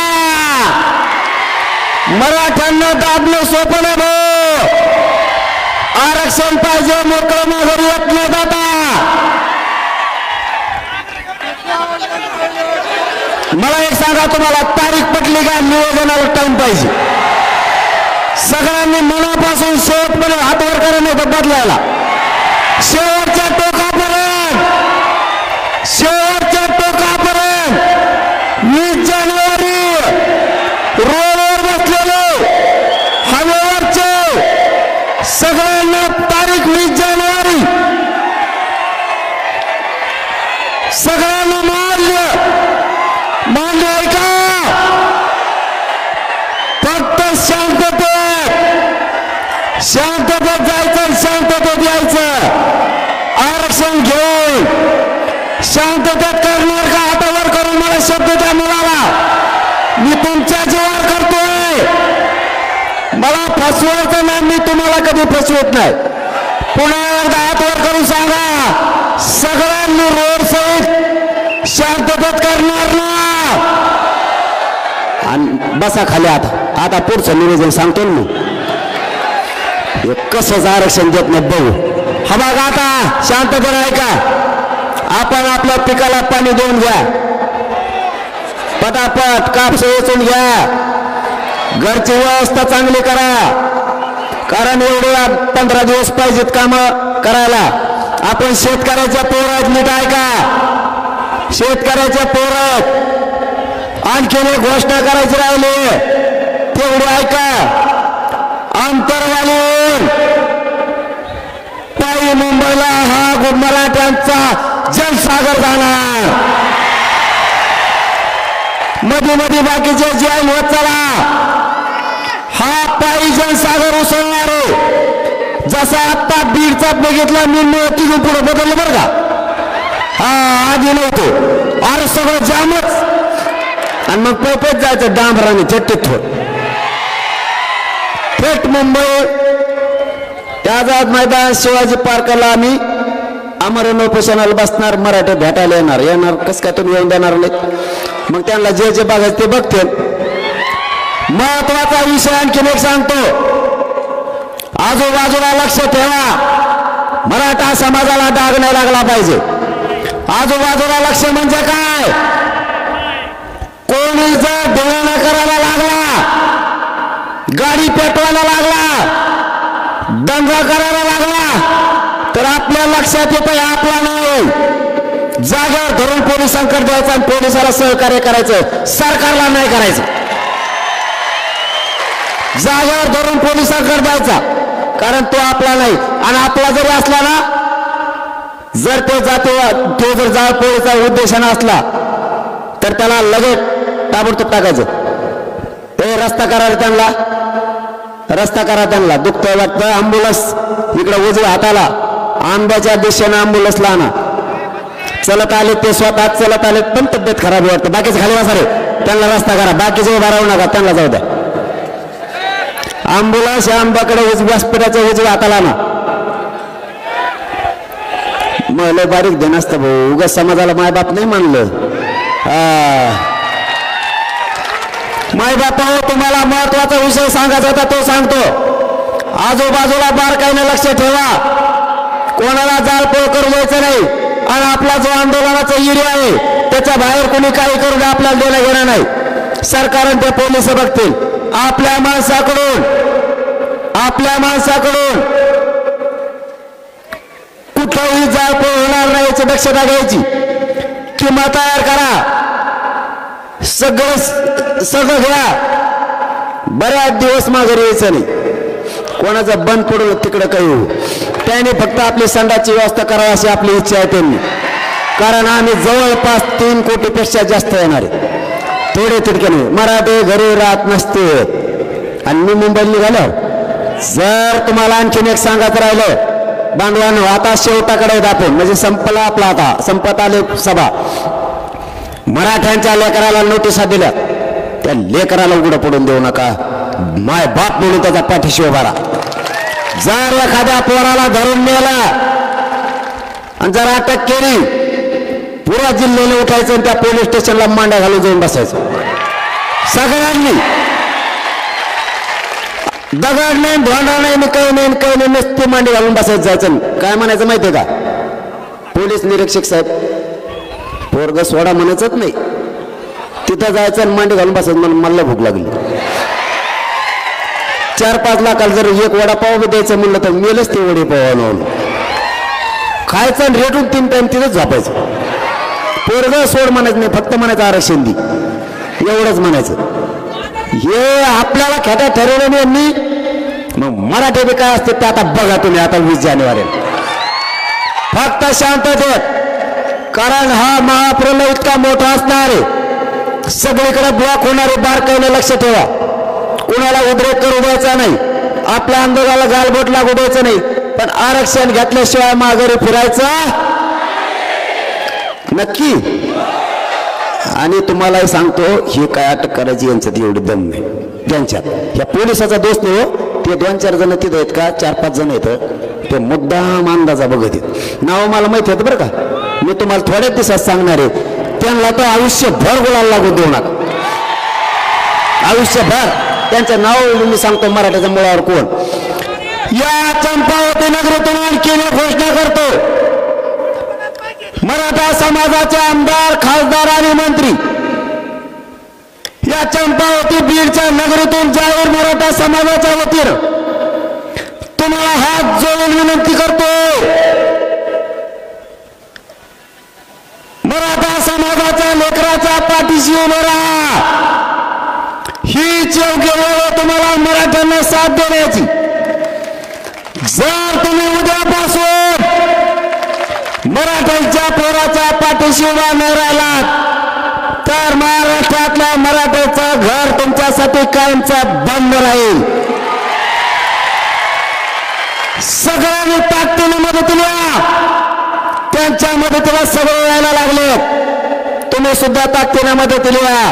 मराठ्यांना दाबणं सोपं नाही भाऊ. आरक्षण पाहिजे, मोकळं माघारी येत न जाता. मला एक सांगा, तुम्हाला तारीख पटली का? निवेदनाला टाइम पाहिजे. सगळ्यांनी मनापासून शेवटपर्यंत हातवर करा, नाही तर बदलायला. शेवटच्या टोकापर्यंत, शेवटच्या टोकापर्यंत 20 जानेवारी रोडवर बसलेले हवेवरचे सगळ्यांना तारीख 20 जानेवारी सगळ्यांना मान्य आहे का? फक्त शांततेत, शांततेत जायचं, शांततेत यायचं. आरक्षण घेऊन शांततेत करणार का? हातावर करून मला शब्द द्या मुलाला. मी तुमच्या जीवावर करतोय. मला फसवायचं नाही. मी तुम्हाला कधी फसवत नाही. पुन्हा एकदा हातवर करून सांगा, सगळ्यांनी रोड सहित शांततेत करणार ना? आणि बसा खाली. आता पुढचं निवेदन सांगतो ना मी. कसंच आरक्षण देत नाही बघू. हा बघा आता शांतपणे ऐका. आपण आपल्या पिकाला पाणी देऊन घ्या, पटापट कापस वेचून घ्या, घरची व्यवस्था चांगली करा, कारण एवढे 15 दिवस पाहिजेत काम करायला. आपण शेतकऱ्याच्या पोरात नीट ऐका, शेतकऱ्याच्या पोरात आणखीन एक घोषणा करायची राहिली तेवढी ऐका. अंतरवालीहून पायी मुंबईला हा मराठ्यांचा जनसागर जाणार. मध्ये मध्ये बाकीचे जैन होत चला, हा पायी जनसागर उसळणार आहे. जसा आता बीडचा बघितला मी तिथून पुढे बदललं बरं का. हा आधी नव्हतो, अरे सगळं जामच, आणि मग पैपत जायचं डांबराने चट्टीत थेट मुंबई आझाद मैदान शिवाजी पार्कला आम्ही अमरण उपोषणाला बसणार. मराठी भेटायला येणार कसं काय तुम्ही येऊन देणार नाहीत? मग त्यांना जे जे बघायचं ते बघतील. महत्वाचा विषय आणखीन एक सांगतो, आजूबाजूला लक्ष ठेवा, मराठा समाजाला डाग नाही लागला पाहिजे. आजूबाजूला लक्ष म्हणजे काय? कोणी जर ढोळण करायला लागला, गाडी पेटवायला लागला, दंगा करायला लागला, तर आपल्या लक्षात येतं आपला नाही. जागेवर धरून पोलिसांकडे द्यायचं आणि पोलिसाला सहकार्य करायचं, सरकारला नाही करायचं. जागेवर धरून पोलिसांकडे द्यायचा, कारण तो आपला नाही. आणि आपला जरी असला ना, जर तो तो जर जाळपोळीचा उद्देशाने असला तर त्याला लगेच ताबडतोब टाकायचं. ते रस्ता करायला त्यांना, रस्ता करा त्यांना. दुखतंय वाटतं, अँब्युलन्स इकडे उजव्या हाताला आंब्याच्या दिशेने अँब्युलन्सला आणा. चलत आले ते स्वतः चलत आले, पण तब्येत खराब वाटतं. बाकीचे खाली बसा रे, त्यांना रस्ता करा, बाकीचे उभा राहू नका, त्यांना जाऊ द्या. अँब्युलन्स या आंब्याकडे व्यासपीठाच्या उजव्या हाताला आणा. मग लय बारीक देण असतं भाऊ, उगाच समाजाला मायबाप नाही मानलं. मायबाप तुम्हाला महत्वाचा विषय सांगायचा होता तो सांगतो. आजूबाजूला बारकाईने लक्ष ठेवा, कोणाला जाळपोळ करू द्यायचं नाही. आणि आपला जो आंदोलनाचा एरिया आहे त्याच्या बाहेर कोणी काही करू द्या, आपल्याला देणं घेणं नाही. सरकार ते पोलीस बघतील. आपल्या माणसाकडून कुठंही जाळपोळ होणार नाही याची दक्षता घ्यायची. किंवा तयार करा, सगळं घ्या. बऱ्याच दिवस माघारी यायचं नाही. कोणाचं बंद पडलं तिकडं काही होऊ, त्याने फक्त आपली संडाची व्यवस्था करावी अशी आपली इच्छा आहे त्यांनी. कारण आम्ही जवळपास 3 कोटीपेक्षा जास्त येणार आहे. थोडे तितके नाही. मराठी घरी राहत नसते. आणि मी मुंबईला निघालो. जर तुम्हाला आणखीन एक सांगायचं राहिलं बांधवांनो, आता शेवटाकडे येत आपण, म्हणजे संपला आपला, आता संपत आले सभा. मराठ्यांच्या लेकराला नोटिसा दिल्या, त्या लेकराला उघडं पडून देऊ नका. माय बाप म्हणून त्याचा पाठीशी उभा राहा. जर एखाद्या पोराला धरून नेला आणि जर अटक केली, पुरा जिल्ह्याने उठायचं आणि त्या पोलीस स्टेशनला मांड्या घालून जाऊन बसायचं. सगळ्यांनी दगड नाही, धोंडा नाही, काही नाही, नुसती मांडी घालून बसायचं जायचं. काय म्हणायचं माहितीये का? पोलीस निरीक्षक साहेब, पोरग सोडा म्हणायचंच नाही, तिथं जायचं आणि मांडी घालून बसायचं. मला भूक लागली. 4-5 लाखाला जर एक वडापाव बी द्यायचं म्हणलं तर मेलच ते वडेपाव खायचं आणि रेटून 3 टाइम तिथंच झोपायचं. पोरग सोड म्हणायचं नाही, फक्त म्हणायचं आरक्षण दे, एवढंच म्हणायचं. हे आपल्याला खेटा ठरवलं यांनी. मग मराठी बी काय असते ते आता बघा तुम्ही. आता 20 जानेवारीला फक्त शांततेत, कारण हा महाप्रलय इतका मोठा असणार आहे, सगळीकडे ब्लॉक होणारे. बारकाईने लक्ष ठेवा, कुणाला उद्रेक करू द्यायचा नाही, आपल्या आंदोलनाला गालबोट लागू द्यायचं नाही. पण आरक्षण घेतल्याशिवाय माघारी फिरायचं नक्की. आणि तुम्हालाही सांगतो, हे काय अटक करायची यांच्यात एवढी दम नाही त्यांच्यात. या पोलिसाचा दोष नाही हो, ते 2-4 जण तिथं आहेत का, 4-5 जण आहेत, ते मुद्दाम अंदाजा बघत आहेत. नाव मला माहिती आहेत बरं का, मी तुम्हाला थोड्याच दिवसात सांगणार आहे. त्यांना तर आयुष्यभर गुलाल लागू देऊ नका, आयुष्यभर. त्यांचं नाव मी सांगतो, मराठीच्या मुळावर कोण. या चंपावती नगरीतून आणखी घोषणा समाजाचे आमदार, खासदार आणि मंत्री या चंपावती बीडच्या नगरीतून जाहीर मराठा समाजाच्या वतीनं तुम्हाला हात जोडून विनंती करतोय, मराठा समाजाच्या लेकराच्या पाठीशी उभे राहा. हीच योग्य वेळ तुम्हाला मराठ्यांना साथ देण्याची. जर तुम्ही उद्यापासून मराठ्यांच्या पोराच्या पाठीशी उभा नाही राहिलात तर महाराष्ट्रातल्या मराठ्याचं घर तुमच्यासाठी कायमचा बंद राहील. सगळ्यांनी ताकदीने मदतीला या. त्यांच्या मदतीला सगळे यायला लागले, तुम्ही सुद्धा ताकदीने मदतीला या.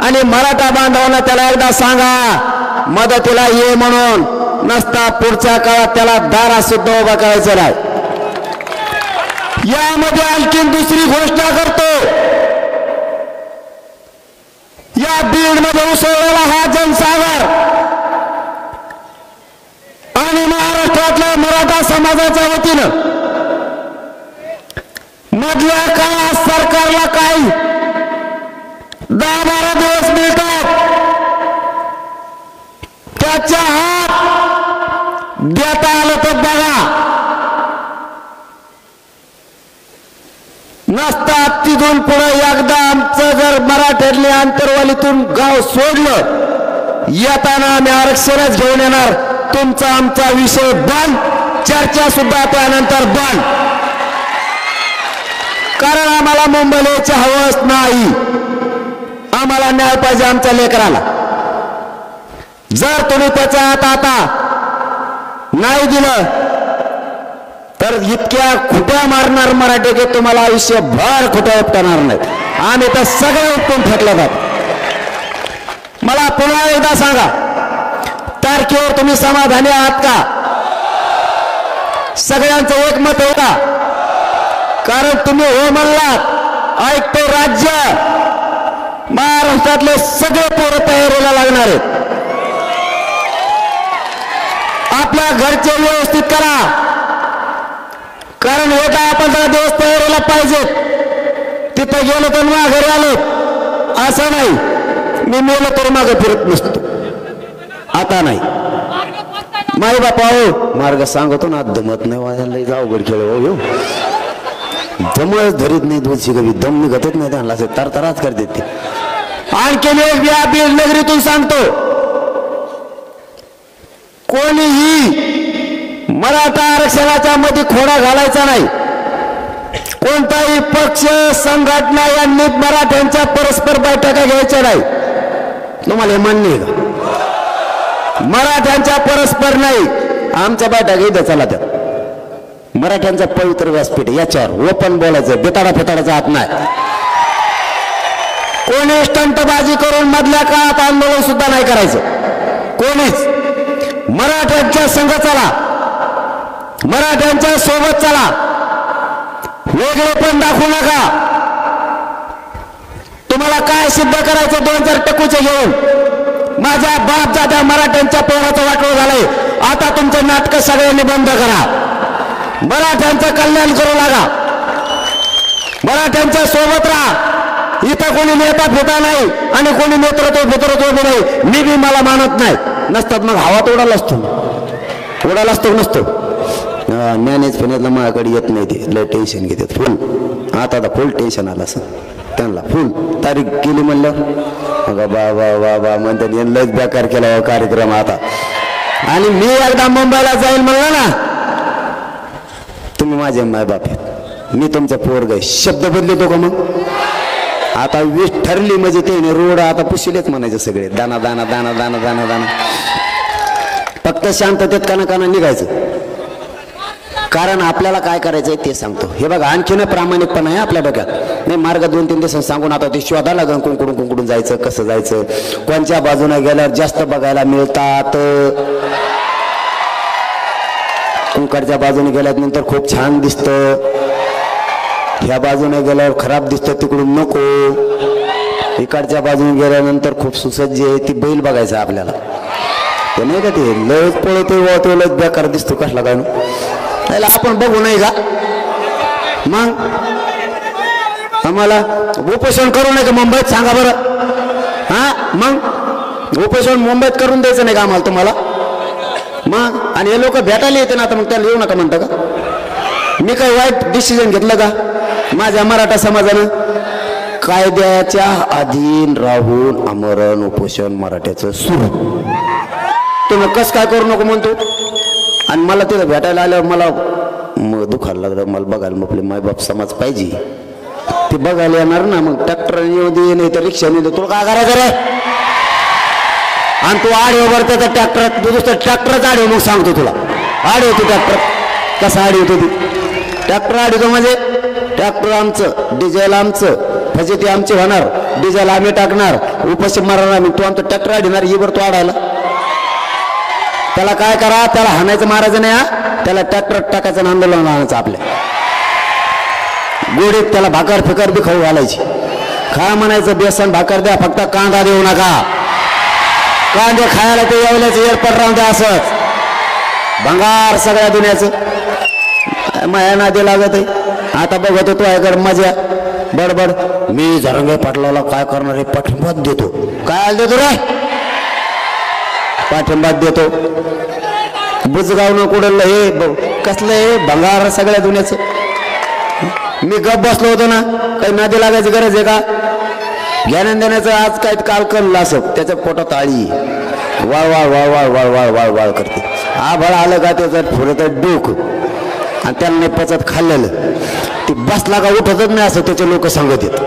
आणि मराठा बांधवांना त्याला एकदा सांगा मदतीला ये म्हणून, नसता पुढच्या काळात त्याला दारा सुद्धा उभा करायचं नाही. यामध्ये आणखीन दुसरी घोषणा करतो, या बीड मध्ये उसळलेला हा जनसागर आणि महाराष्ट्रातल्या मराठा समाजाच्या वतीनं मधल्या काळात सरकारला काही 10-12 दिवस मिळतात, त्याच्या हात देता आलं तर बघा, नसतात तिथून पुढे एकदा आमचं जर मराठ्यातल्या आंतरवालीतून गाव सोडलं येताना आम्ही आरक्षणच घेऊन येणार. तुमचा आमचा विषय बंद, चर्चा सुद्धा त्यानंतर बंद. कारण आम्हाला मुंबईला यायची हवस नाही. आम्हाला न्याय पाहिजे आमच्या लेकराला. जर तुम्ही त्याच्या हात आता नाही दिलं तर इतक्या खुट्या मारणार मराठी की तुम्हाला आयुष्यभर खुट्या उपटणार नाहीत. आम्ही तर सगळे उपटून फेकले जात. मला पुन्हा एकदा सांगा, तारखेवर तुम्ही समाधानी आहात का? सगळ्यांचं एकमत आहे का? कारण तुम्ही हो म्हणलात, ऐकतो राज्य, महाराष्ट्रातले सगळे पोरं तयारीला लागणार आहेत. आपल्या घरचे व्यवस्थित करा, कारण 10-15 दिवस तयारीला पाहिजेत. तिथं गेलो तर माघारी आलो असं नाही, मी मेलो तर मागे फिरत नसतो. आता नाही माई बापा हो, मार्ग सांगतो ना, दमत नाही वाजायला जाऊ गड खेळ हो, दमच धरीत नाही, दोनशे कवी दम निघतच नाही त्यांना, असे तरतराच करते ते. आणखीन एक या बीड नगरीतून सांगतो, कोणीही मराठा आरक्षणाच्या मध्ये खोडा घालायचा नाही. कोणताही पक्ष संघटना यांनी मराठ्यांच्या परस्पर बैठका घ्यायच्या नाही. तुम्हाला हे मान्य आहे का? मराठ्यांच्या परस्पर नाही, आमच्या बैठका इथं चला. त्या मराठ्यांचा पवित्र व्यासपीठ, याच्यावर ओपन बोलायचं, बेताडा फेताडाचा हात नाही. कोणी स्टंटबाजी करून मधल्या काळात आंदोलन सुद्धा नाही करायचं. कोणीच मराठ्यांच्या संघ चला, मराठ्यांच्या सोबत चला, वेगळे पण दाखवू नका. तुम्हाला काय सिद्ध करायचं 2-4 टकूचे घेऊन? माझ्या बाप दादा मराठ्यांच्या पोराचं वाटोळ झालंय. आता तुमचं नाटक सगळ्यांनी बंद करा. मराठ्यांचं कल्याण करू लागा, मराठ्यांच्या सोबत राहा. इथं कोणी नेता फिता नाही आणि कोणी नेतृत्व नाही. मी बी मला मानत नाही. नसतात मग हवात उडाला असतो नसतो. मॅनेज फिनेजला माझ्याकडे येत नाही, ते लय टेन्शन घेतात फुल. आता फुल टेन्शन आलं असं त्यांना, फुल तारीख केली म्हणलं मग बा म्हणतात लयच बेकार केला कार्यक्रम आता. आणि मी एकदा मुंबईला जाईल म्हणलं ना, तुम्ही माझे मायबाप आहेत, मी तुमचा पोरग आहे, शब्द बदलतो का मग? आता 20 ठरली म्हणजे ते रोड आता पुशिलेच म्हणायचे सगळे, दाना दाना दाना दाना दाना दाना. फक्त शांततेत काना निघायचं. कारण आपल्याला काय करायचंय ते सांगतो. हे बघा, आणखीन प्रामाणिकपणा आहे आपल्या डोक्यात. नाही मार्ग 2-3 दिवस सांगून आता ते शोधा लागेल, कुंकडून जायचं, कसं जायचं, कोणत्या बाजूने गेल्यावर जास्त बघायला मिळतात. कुंकडच्या बाजूने गेल्यानंतर खूप छान दिसतं, ह्या बाजूने गेल्यावर खराब दिसतं, तिकडून नको. इकडच्या बाजूने गेल्यानंतर खूप सुसज्ज आहे, ती बैल बघायचं आपल्याला. ते नाही का ते लयच पळतो लयच बेकार दिसतो, कसला काय त्याला आपण बघू नाही का? मग आम्हाला उपोषण करू नये का मुंबईत सांगा बरं? हा मग उपोषण मुंबईत करून द्यायचं नाही का आम्हाला तुम्हाला? मग आणि हे लोक भेटायला येते ना, आता मग त्याला येऊ नका म्हणता का? मी काही वाईट डिसिजन घेतलं का? माझ्या मराठा समाजानं कायद्याच्या अधीन राहून आमरण उपोषण मराठ्याचं सुरू. तुम्ही कस काय करू नको म्हणतो. आणि मला तिथं भेटायला आल्यावर मला दुखायला लागलं. मला बघायला मग आपले मायबाप समाज पाहिजे, ते बघायला येणार ना. मग ट्रॅक्टरने येऊ दे नाही तर रिक्षाने येऊ दे, तुला काय करायचं रे? आणि तू आडे वरते तर ट्रॅक्टर, तू दुसरं ट्रॅक्टरच आडे. मग सांगतो तुला आडे होती ट्रॅक्टर कसं आडी होती ती. ट्रॅक्टर आडीतो म्हणजे ट्रॅक्टर आमचं, डिझेल आमचं, फजिती आमची होणार, डिझेल आम्ही टाकणार, उपाशी मारणार आम्ही. तू आमचं ट्रॅक्टर आडणार येवर तू आडायला. त्याला काय करा, त्याला हाणायचं मारायचं नाही. हा त्याला ट्रॅक्टर टाकायचं आंदोलन आणायचं आपल्या गोडीत. त्याला भाकर फिकर बी खाऊ घालायची. खा म्हणायचं बेसन भाकर द्या, फक्त कांदा देऊ नका. कांदे खायला ते येवल्याचं एअरपोर्ट राहून द्या. असंच भंगार सगळ्या दुनियाचं माया नादी लागत आहे. आता बघत होतो ऐकड मजा बडबड. मी झरंगे पाटलाला काय करणार आहे? पाठिंबा देतो. काय देतो रे? पाठिंबा देतो. बुजगावनं कुडलं हे कसलं हे भंगार सगळ्या दुनियाचं. मी गप बसलो होतो ना, काही नादी लागायची गरज आहे का? ज्ञान देण्याचं आज काय कालकल असं त्याच्या पोटात आळी वाळ वाळ वाळ वाळ वाळ वाळ वाळ वाळ करते. आभाळ आलं का त्याचं फुरतं डोक आणि त्याला नाही पचत खाल्लेलं ती बसला का उठतच नाही असं त्याचे लोक सांगत येत.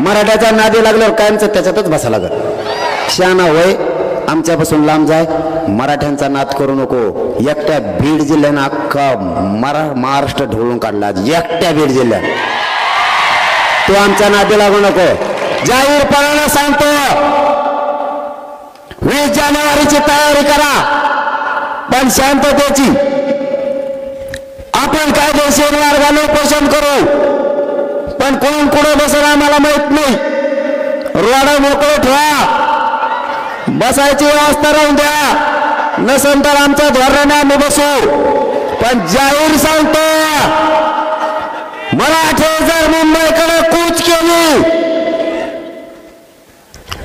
मराठ्याच्या नादी लागल्यावर कायमचं त्याच्यातच बसा लागत. शहाणा होय, आमच्यापासून लांब जाय. मराठ्यांचा नाद करू नको. एकट्या बीड जिल्ह्यानं अख्खा महाराष्ट्र ढवळून काढला. एकट्या बीड जिल्ह्यात तो आमच्या नादी लागू नको. जाहीरपणानं सांगतो, 20 जानेवारीची तयारी करा, पण शांततेची. आपण कायदेशीर मार्गाने उपोषण करू, पण कोण कुठे बसेल आम्हाला माहित नाही. रोड मोकळे ठेवा, बसायची व्यवस्था राहून द्या. नसेल तर आमच्या धोरणाने आम्ही बसू. पण जाहीर सांगतो, मराठे जर मुंबईकडे कूच केली,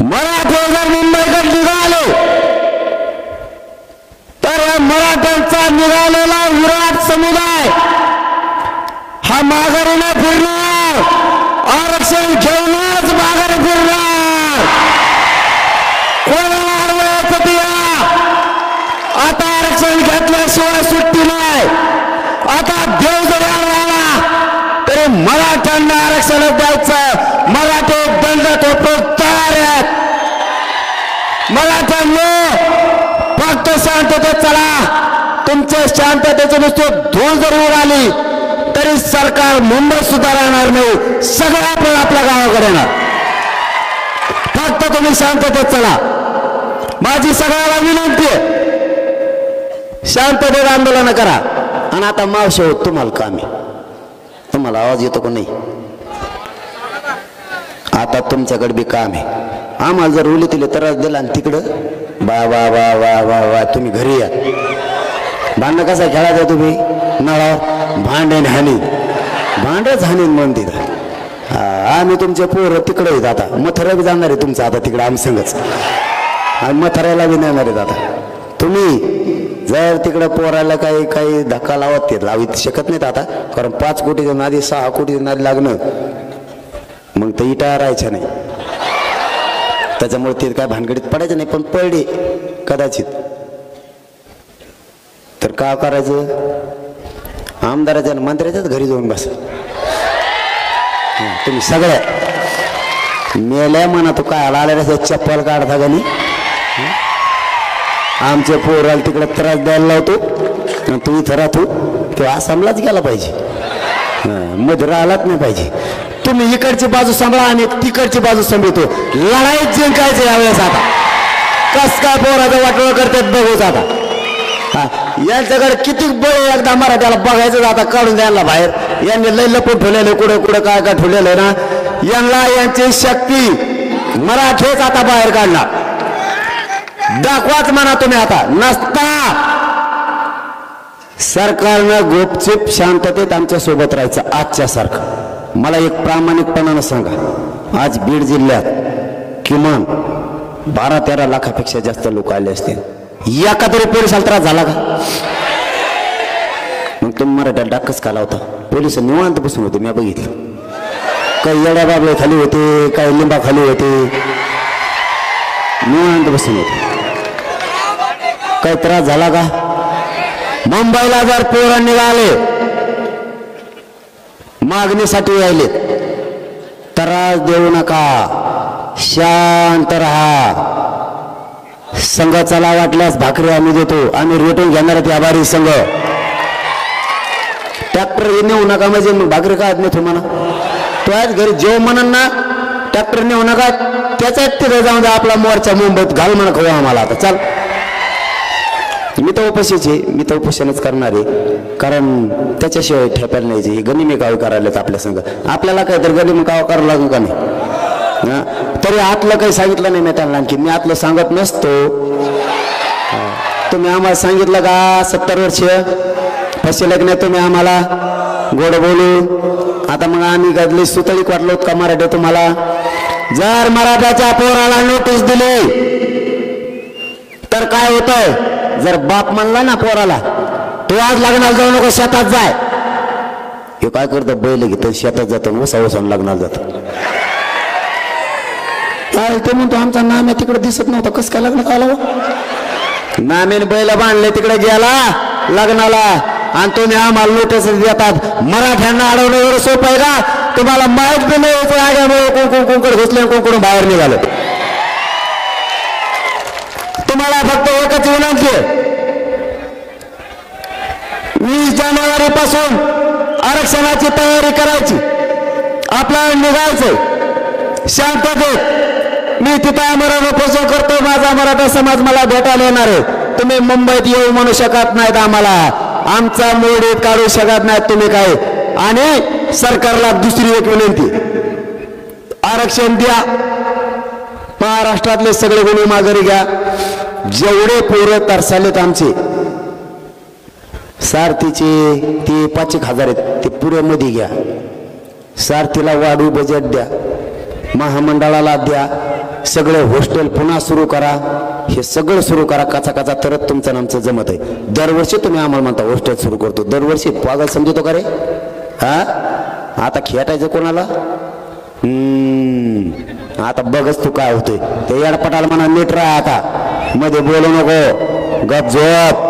मराठे जर मुंबईकडे निघाले, तर या मराठ्यांचा निघालेला विराट समुदाय हा माघारी न फिरणार, आरक्षण घेऊनच माघारी फिरणार. कोणाला अडवायचं ते आता आरक्षण घेतल्याशिवाय सुट्टी नाही. आता देव जरी आला तरी मराठ्यांना आरक्षण द्यायचं. मराठे दंड थोपटून तयार आहेत. मराठ्यांनी फक्त शांततेत चला. तुमच्या शांततेचं नुसतं धूळ जरी उडाली तरी सरकार मुंबईत सुद्धा राहणार नाही. सगळं आपण आपल्या गावाकडे येणार. फक्त तुम्ही शांततेत चला. माझी सगळ्याला विनंती आहे, शांततेत आंदोलन करा. आणि आता मावशी होत तुम्हाला कामी. तुम्हाला आवाज येतो का नाही? आता तुमच्याकडे बी काम आहे. आम्हाला जर उली तिले त्रास दिला आणि तिकडं वा वा वा वा वा वा तुम्ही घरी या. भांडणं कसा खेळायचं तुम्ही? नळावर भांडण हानीन, भांडच हानीन म्हणते. आम्ही तुमचे पोरं तिकडे येत. आता मथुरा बी जाणार आहे तुमचं आता तिकडं आम्ही संगच. आणि मथुराला बी नेणार आहेत. आता तुम्ही जर तिकडं पोराला काही काही धक्का लावत ते लावू शकत नाहीत आता. कारण 5 कोटीच्या नादी 6 कोटीच्या नादी लागणं मग तर इटा राहायच्या नाही. त्याच्यामुळे ते काय भानगडीत पडायचं नाही. पण पडले कदाचित तर का करायचं? आमदाराच्या आणि मंत्र्याच्याच घरी जाऊन बसा. तुम्ही सगळ्या मेल्या म्हणा. तू काय आला चप्पल काढता का नाही? आमचे पोराला तिकडे त्रास द्यायला लावतो आणि तू इथं राहतो. तेव्हा आसामलाच गेला पाहिजे, मध्ये राहिलाच नाही पाहिजे. तुम्ही इकडची बाजू सांभाळा आणि तिकडची बाजू सांभाळतो. लढाईत जिंकायचं यावेळेस. आता कस काय पोराचं वाटोळ करतात बघूच. आता यांच्याकडे किती बळ एकदा मराठ्याला बघायचं. आता काढून द्यायला बाहेर. यांनी लय लपून ठेवलेलं कुठं कुठं काय काय ठेवलेलं ना. यांना यांची शक्ती मराठेच आता बाहेर काढणार. दाखवाच म्हणा तुम्ही. आता नसता सरकारनं गुपचूप शांततेत आमच्या सोबत राहायचं आजच्या सारखं. मला एक प्रामाणिकपणानं सांगा, आज बीड जिल्ह्यात किमान 12-13 लाखापेक्षा जास्त लोक आले असतील, एका तरी पोलिसाला त्रास झाला का? मग तुम्ही मराठ्याला डाकच का लावता? पोलिस निवांत बसून होते, मी बघितलं. काही येड्या बाबळे खाली होते, काही लिंबा खाली होते, निवांत बसून होते. काही त्रास झाला का? मुंबईला जर पोरं निघाले मागणीसाठी यायले, त्रास देऊ नका, शांत राहा. संघ चला, वाटल्यास भाकरी आम्ही देतो, आम्ही रेटून घेणार आहेत आभारी संघ. ट्रॅक्टर नेऊ नका म्हणजे मग भाकरी काय नाही तुम्हाला? तो आज घरी जेव म्हणून ना, ट्रॅक्टर नेऊ नका, त्याच्यात तिथे जाऊन द्या आपला मोर्चा मुंबईत घाल म्हणा खाऊ आम्हाला. आता चाल, मी तर उपाशीच आहे, मी तर उपोषणच करणार आहे, कारण त्याच्याशिवाय ठेपायला नाही. गनिमी गाव करायला आपल्या संघ, आपल्याला काय तर गनिमी गाव करावं लागू का नाही? तरी आतलं काही सांगितलं नाही मी त्यांना, आणखी मी आतलं सांगत नसतो. तुम्ही आम्हाला सांगितलं का 70 वर्ष फसले की नाही तुम्ही आम्हाला गोड बोलू? आता मग आम्ही गदली सुतळीक वाटलो का मराठी तुम्हाला? जर मराठ्याच्या पोराला नोटीस दिली तर काय होतंय? जर बाप म्हणला ना पोराला, तू आज लग्नाला जाऊ नको, शेतात जाय, हे काय करतं? बैल घेतं शेतात जातो, वसावसान लग्नाला जातं. ते म्हणतो आमचा नाम्या तिकडे दिसत नव्हता, कसं काय लग्नात आला? नाम्याने बैल बांधले, तिकडे गेला लग्नाला, आणि तुम्ही आम्हाला नोटीस देतात. मराठ्यांना अडवणं एवढं सोपं आहे का? तुम्हाला माहित बी नाही कोणकोण घुसले, कोणकोण बाहेर निघाले. तुम्हाला फक्त एकच विनंती आहे, 20 जानेवारी पासून आरक्षणाची तयारी करायची, आपल्याला निघायचं शांततेत. मी तिथं आमरण उपोषण करतो, माझा मराठा समाज मला भेटायला येणार आहे. तुम्ही मुंबईत येऊ म्हणू शकत नाहीत आम्हाला, आमचा मोडीत काढू शकत नाहीत तुम्ही काय. आणि सरकारला दुसरी एक विनंती, आरक्षण द्या, महाराष्ट्रातले सगळे गुन्हे माघारी घ्या. जेवढे पोरं तरसालेत आमचे सारथीचे, ते 5,000 आहेत, ते पुऱ्यामध्ये घ्या. सारथीला वाढू बजेट द्या, महामंडळाला द्या, सगळे हॉस्टेल पुन्हा सुरू करा, हे सगळं सुरू करा काचा काचा, तरच तुमचं नामचं जमत आहे. दरवर्षी तुम्ही आम्हाला म्हणता हॉस्टेल सुरू करतो, दरवर्षी पागल समजतो का रे? हा, आता खेटायचं कोणाला? आता बघच तू काय होतोय. ते येडपटाला म्हणा नीट राहा, आता मध्ये बोलू नको, गप झोप.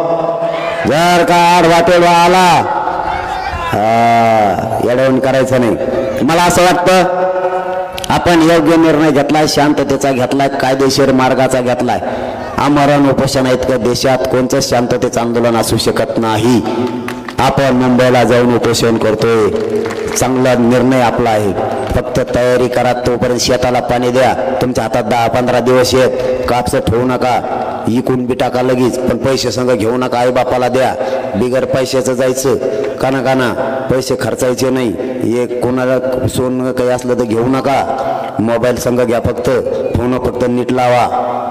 जर का आड वाटेल आला, येडवण करायचं नाही. मला असं वाटतं आपण योग्य निर्णय घेतलाय, शांततेचा घेतलाय, कायदेशीर मार्गाचा घेतलाय. आमरण उपोषण इतकं देशात कोणतंच शांततेचं आंदोलन असू शकत नाही. आपण मुंबईला जाऊन उपोषण करतोय, चांगला निर्णय आपला आहे. फक्त तयारी करा, तोपर्यंत शेताला पाणी द्या. तुमच्या हातात 10-15 दिवस आहेत, कापसं ठेवू नका, इकून बी टाका लगेच, पण पैसे संग घेऊ नका, आई बापाला द्या. बिगर पैशाचं जायचं, काना पैसे खर्चायचे नाही. एक कोणाला सोनं काही असलं तर घेऊ नका. मोबाईल संग घ्या, फक्त फोन फक्त नीट लावा,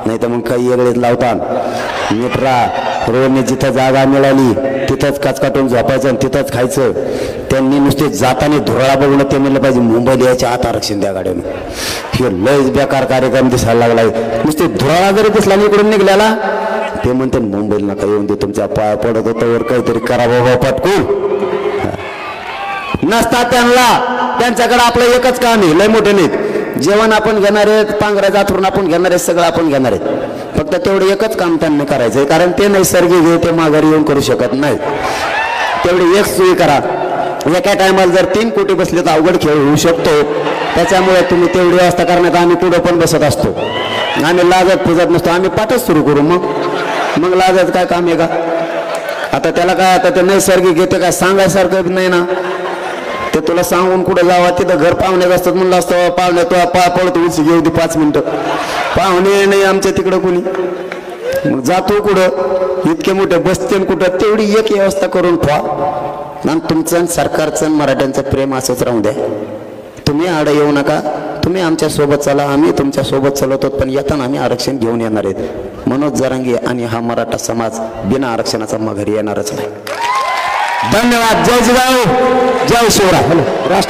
नाही तर मग काही वेगळेच लावतात. नीट राहा. रोडने जिथं जागा मिळाली तिथंच काचकाटून झोपायचं आणि तिथंच खायचं. त्यांनी नुसते जाताना धुराळा बघून ते म्हणलं पाहिजे मुंबईला यायच्या आत आरक्षण द्या गाड्यानं. हे लयच बेकार कार्यक्रम दिसायला लागलाय. नुसते धुराळा जरी दिसला इकडून निघल्याला, ते म्हणते मुंबईला नका येऊन दे, तुमच्या पाया पडत होतं वर काहीतरी करा बाबा पटकून. नसतात त्यांच्याकडे आपलं एकच काम आहे, लय मोठे नाहीत. जेवण आपण घेणार आहेत, पांघरायचं आथरून आपण घेणार आहेत, सगळं आपण घेणार आहेत. फक्त तेवढं एकच काम त्यांनी करायचंय, कारण ते नैसर्गिक हे ते माघारी येऊन करू शकत नाही. तेवढी एक सोयी करा. एका टायमाला जर 3 कोटी बसले तर अवघड खेळ होऊ शकतो. त्याच्यामुळे तुम्ही तेवढी व्यवस्था करण्यात आम्ही पुढे पण बसत असतो. आम्ही लाजत पुजत नसतो, आम्ही पाठच सुरू करू. मग लाजत काय काम आहे का? आता त्याला काय, आता ते नैसर्गिक येते काय सांगायसारखं नाही ना. ते तुला सांगून कुठे जावा, तिथं घर पाहुण्यात असतात म्हणलं असतं, पाहुणे तो पळतो उलसी घेऊ दे 5 मिनिटं. पाहुणे नाही आमच्या तिकडं कोणी, मग जातो कुठं, इतके मोठे बसते कुठं. तेवढी एक व्यवस्था करून ठेवा. आणि तुमचं सरकारचं मराठ्यांचं प्रेम असंच राहू द्या. तुम्ही आडं येऊ नका, तुम्ही आमच्या सोबत चला, आम्ही तुमच्या सोबत चलवतो. पण येताना आम्ही आरक्षण घेऊन येणार आहेत. मनोज जरांगे आणि हा मराठा समाज बिना आरक्षणाचा माघारी येणारच नाही. धन्यवाद. जय जिजाऊ, जय शिवराय.